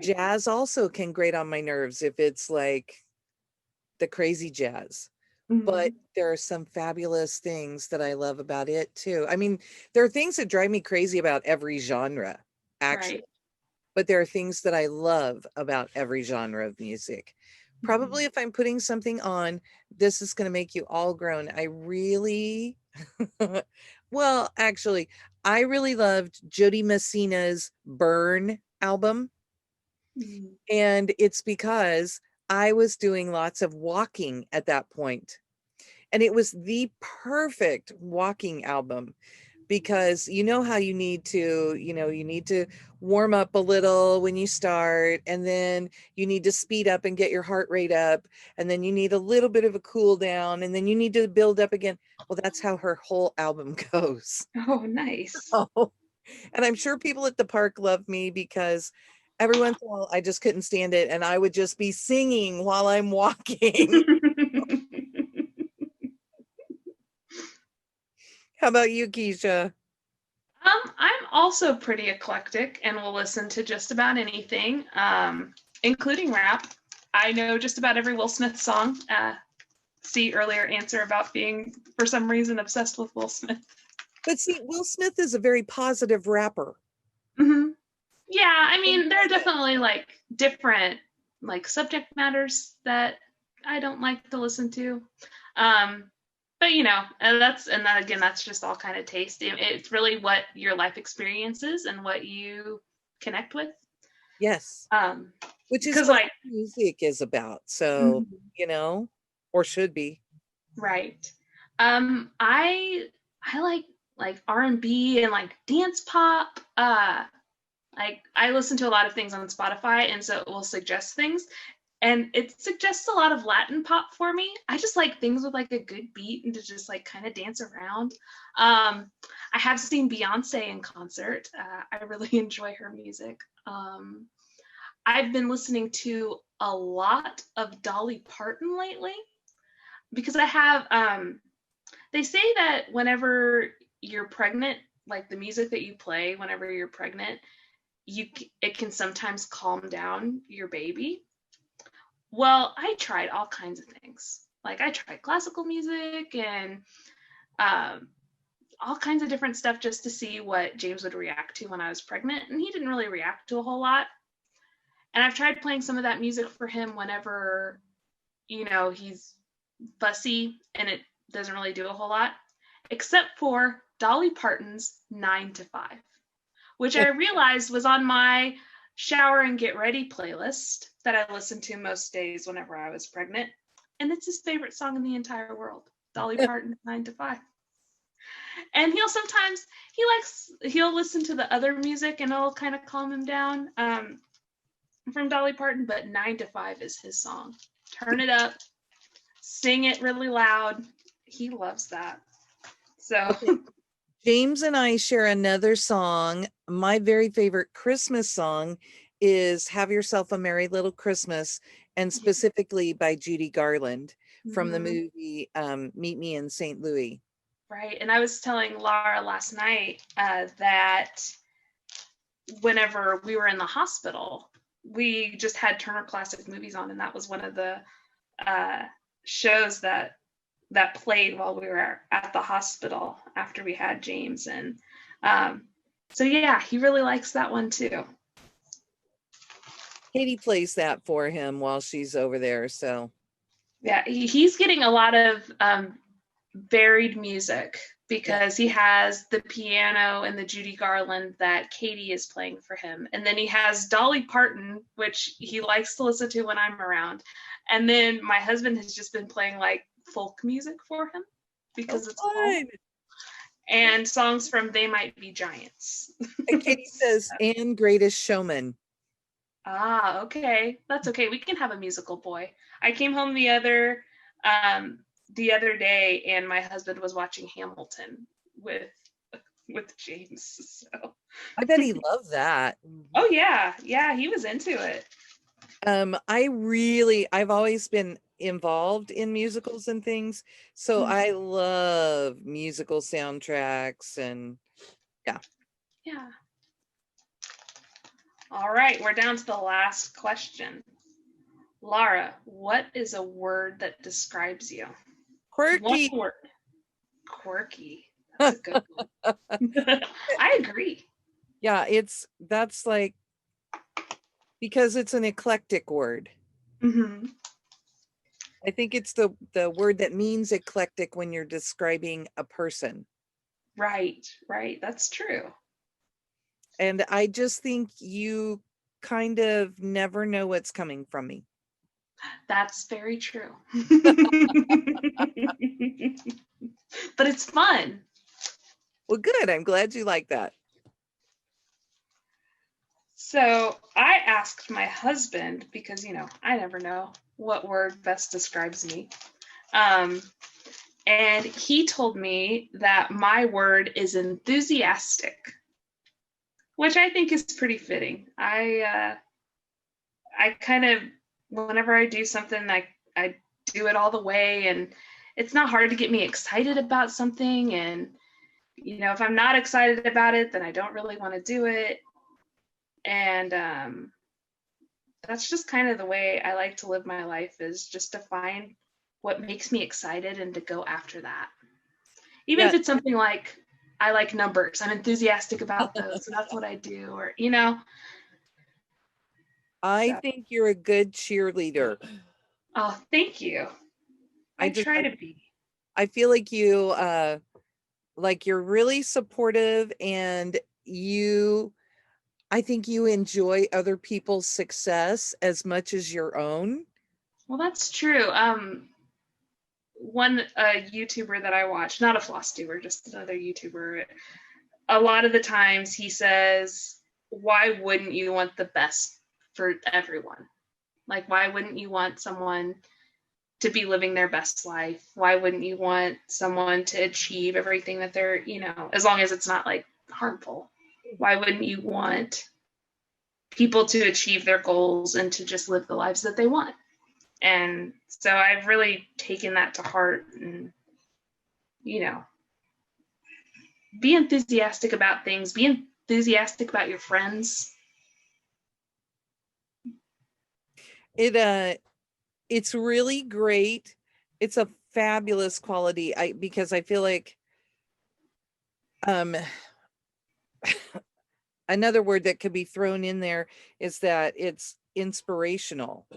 Jazz also can grate on my nerves if it's like the crazy jazz. But there are some fabulous things that I love about it too. There are things that drive me crazy about every genre, actually. Right. But there are things that I love about every genre of music. Probably if I'm putting something on, this is going to make you all groan. I really, well, actually, I really loved Jody Messina's Burn album. And it's because I was doing lots of walking at that point. And it was the perfect walking album, because you know how you need to warm up a little when you start, and then you need to speed up and get your heart rate up, and then you need a little bit of a cool down, and then you need to build up again. Well, that's how her whole album goes. Oh, nice. Oh, and I'm sure people at the park love me, because every once in a while I just couldn't stand it, and I would just be singing while I'm walking. How about you, Keisha? I'm also pretty eclectic and will listen to just about anything, including rap. I know just about every Will Smith song. see earlier answer about being, for some reason, obsessed with Will Smith. But see, Will Smith is a very positive rapper. Mm-hmm. Yeah, I mean, there are definitely like different like subject matters that I don't like to listen to. But you know, and that again, that's just all kind of taste. It's really what your life experiences and what you connect with. Yes. Which is because what like music is about. So, you know, or should be. right. I like R&B and like dance pop. Like I listen to a lot of things on Spotify, and so it will suggest things, and it suggests a lot of Latin pop for me. I just like things with like a good beat and to just like kind of dance around. I have seen Beyonce in concert. I really enjoy her music. I've been listening to a lot of Dolly Parton lately because I have. They say that whenever you're pregnant, like the music that you play whenever you're pregnant, it can sometimes calm down your baby. Well, I tried all kinds of things. Like I tried classical music and all kinds of different stuff just to see what James would react to when I was pregnant, and he didn't really react to a whole lot. And I've tried playing some of that music for him whenever, you know, he's fussy and it doesn't really do a whole lot, except for Dolly Parton's 9 to 5. Which I realized was on my shower and get ready playlist that I listened to most days whenever I was pregnant. And it's his favorite song in the entire world, Dolly Parton, 9 to 5. And he'll listen to the other music and it'll kind of calm him down from Dolly Parton, but 9 to 5 is his song. Turn it up, sing it really loud. He loves that. So... James and I share another song. My very favorite Christmas song is Have Yourself a Merry Little Christmas, and specifically by Judy Garland from the movie Meet Me in St. Louis. Right. And I was telling Laura last night that whenever we were in the hospital, we just had Turner Classic Movies on, and that was one of the shows that played while we were at the hospital after we had James. And so yeah, he really likes that one too. Katie plays that for him while she's over there. So yeah, he's getting a lot of varied music because he has the piano and the Judy Garland that Katie is playing for him. And then he has Dolly Parton, which he likes to listen to when I'm around. And then my husband has just been playing like folk music for him because it's fall. And songs from They Might Be Giants. And Katie says, and Greatest Showman. Ah, okay. That's okay. We can have a musical boy. I came home the other day and my husband was watching Hamilton with James. So I bet he loved that. Oh yeah. Yeah, he was into it. I've always been involved in musicals and things, so I love musical soundtracks. And yeah. All right, we're down to the last question. Laura, what is a word that describes you? Quirky. One word. Quirky. That's a good one. I agree. Yeah, that's like, because it's an eclectic word. I think it's the word that means eclectic when you're describing a person. Right. That's true. And I just think you kind of never know what's coming from me. That's very true. But it's fun. Well, good. I'm glad you like that. So I asked my husband, because, I never know what word best describes me. And he told me that my word is enthusiastic, which I think is pretty fitting. I kind of, whenever I do something, I do it all the way, and it's not hard to get me excited about something. And, if I'm not excited about it, then I don't really want to do it. And that's just kind of the way I like to live my life, is just to find what makes me excited and to go after that. Even if it's something like, I like numbers, I'm enthusiastic about those, so that's what I do, or, you know. I think you're a good cheerleader. Oh, thank you. I try to be. I feel like you're really supportive, and I think you enjoy other people's success as much as your own. Well, that's true. One YouTuber that I watch, not a floss doer, just another YouTuber, a lot of the times he says, why wouldn't you want the best for everyone? Like, why wouldn't you want someone to be living their best life? Why wouldn't you want someone to achieve everything that they're, you know, as long as it's not like harmful? Why wouldn't you want people to achieve their goals and to just live the lives that they want? And so I've really taken that to heart, and, you know, be enthusiastic about things, be enthusiastic about your friends. It's really great. It's a fabulous quality. Because I feel like another word that could be thrown in there is that it's inspirational.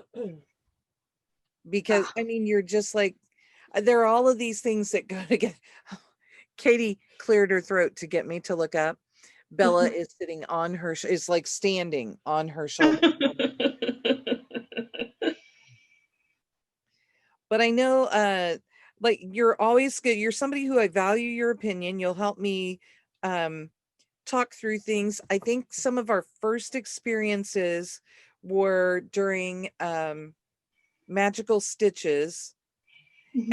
Because I mean, you're just like, there are all of these things that go together. Katie cleared her throat to get me to look up. Bella is sitting on her, is like standing on her shoulder. But I know, like, you're always good. You're somebody who I value your opinion. You'll help me talk through things. I think some of our first experiences were during Magical Stitches,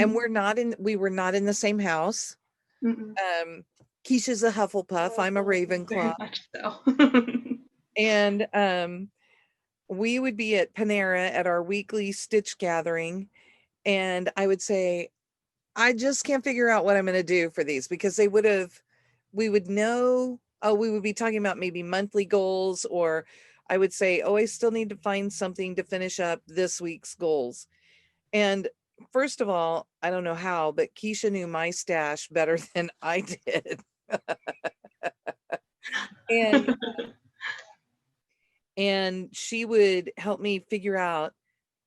and we were not in the same house. Keisha's a Hufflepuff. I'm a Ravenclaw. Very much so. And we would be at Panera at our weekly Stitch gathering, and I would say, I just can't figure out what I'm going to do for these, because we would know, we would be talking about maybe monthly goals, or I would say, I still need to find something to finish up this week's goals. And first of all, I don't know how, but Keisha knew my stash better than I did. And she would help me figure out,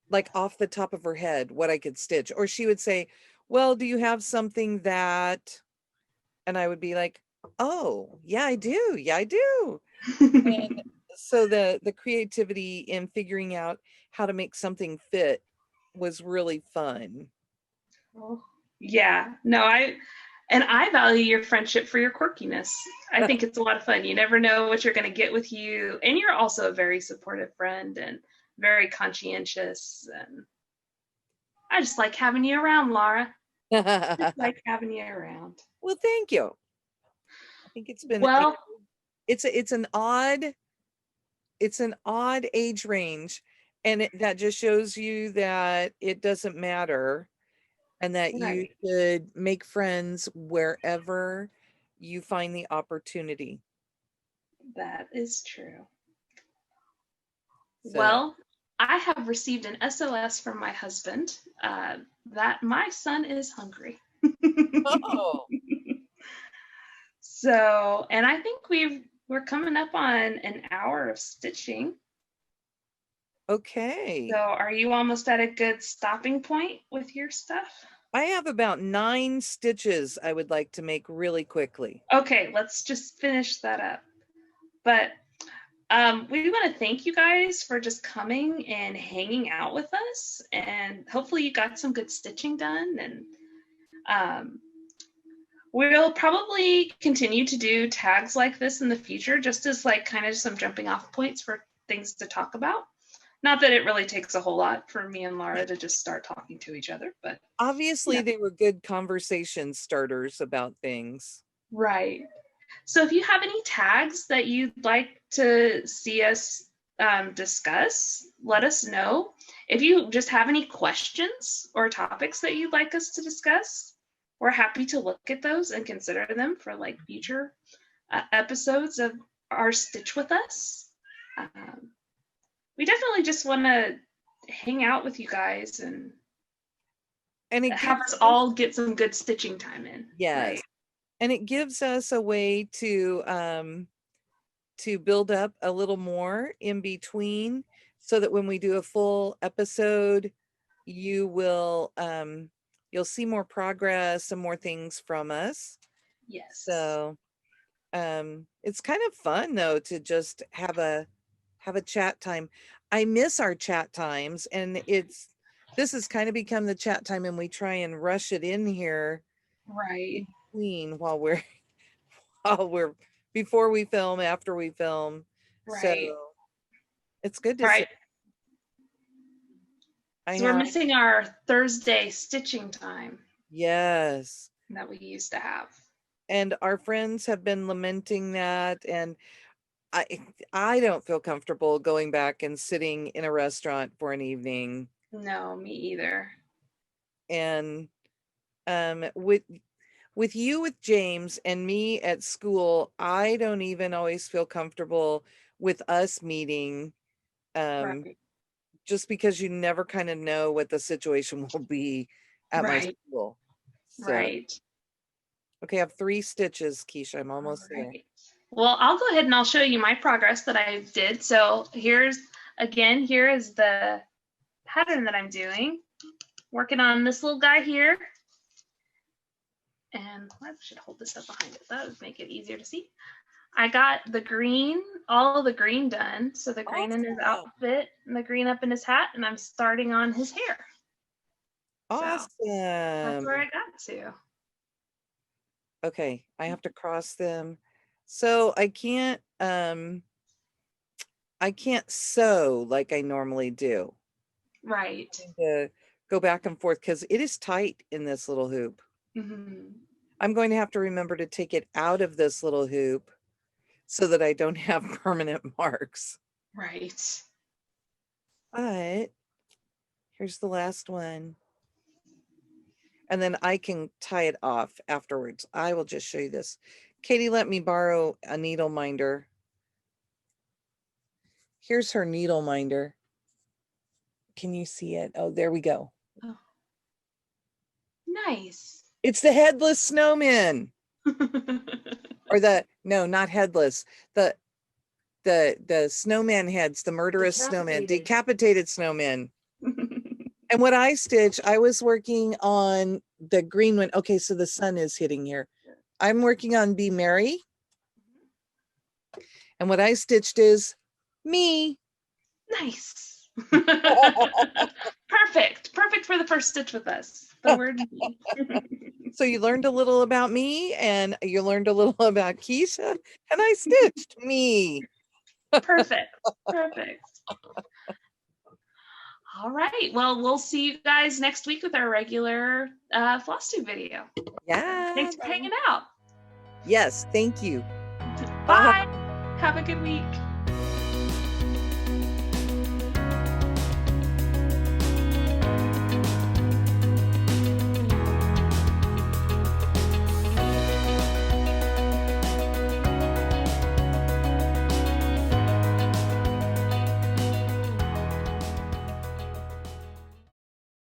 like, off the top of her head, what I could stitch. Or she would say, well, do you have something that, and I would be like, oh yeah, I do. Yeah, I do. And so the creativity in figuring out how to make something fit was really fun. Oh, yeah, no, I value your friendship for your quirkiness. I think it's a lot of fun. You never know what you're going to get with you. And you're also a very supportive friend and very conscientious. And I just like having you around, Laura. Just like having you around. Well, thank you. I think it's been, it's an odd age range, and that just shows you that it doesn't matter, and that you should make friends wherever you find the opportunity. That is true. So. Well, I have received an SOS from my husband that my son is hungry. Oh. So, and I think we're coming up on an hour of stitching. Okay. So are you almost at a good stopping point with your stuff? I have about 9 stitches I would like to make really quickly. Okay, let's just finish that up. But we want to thank you guys for just coming and hanging out with us, and hopefully you got some good stitching done. And we'll probably continue to do tags like this in the future, just as like kind of some jumping off points for things to talk about. Not that it really takes a whole lot for me and Laura to just start talking to each other, but obviously they were good conversation starters about things. Right. So if you have any tags that you'd like to see us discuss, let us know. If you just have any questions or topics that you'd like us to discuss, we're happy to look at those and consider them for like future episodes of our Stitch with Us. We definitely just want to hang out with you guys and And it have gives us all get some good stitching time in. yes. Right. And it gives us a way to build up a little more in between, so that when we do a full episode, you will you'll see more progress and more things from us. Yes. So it's kind of fun though to just have a chat time. I miss our chat times, and this has kind of become the chat time, and we try and rush it in here Right. in between while we're before we film, after we film. Right. So it's good to Right. see. So we're missing our Thursday stitching time Yes. that we used to have. And our friends have been lamenting that, and I don't feel comfortable going back and sitting in a restaurant for an evening. No, me either. And with you with James and me at school, I don't even always feel comfortable with us meeting, Right. just because you never kind of know what the situation will be at my Right. school. So, Right. okay, I have 3 stitches, Keisha. I'm almost there. Right. Well, I'll go ahead and I'll show you my progress that I did. So here is the pattern that I'm doing. Working on this little guy here. And I should hold this up behind it. That would make it easier to see. I got the green, all of the green done. So the green in his outfit and the green up in his hat, and I'm starting on his hair. Awesome. So that's where I got to. Okay, I have to cross them. So I can't sew like I normally do. Right. To go back and forth because it is tight in this little hoop. Mm-hmm. I'm going to have to remember to take it out of this little hoop so that I don't have permanent marks. Right. But here's the last one. And then I can tie it off afterwards. I will just show you this. Katie let me borrow a needle minder. Here's her needle minder. Can you see it? Oh, there we go. Oh. Nice. It's the headless snowman. Or no, not headless. The snowman heads, the murderous snowman, decapitated snowman. And what I stitched, I was working on the green one. Okay, so the sun is hitting here. I'm working on Be Merry. And what I stitched is me. Nice. Perfect. Perfect for the first stitch with us. The word me. So you learned a little about me, and you learned a little about Keisha, and I stitched me. Perfect. Perfect. All right. Well, we'll see you guys next week with our regular floss tube video. Yeah. Thanks for hanging out. Yes. Thank you. Bye. Have a good week.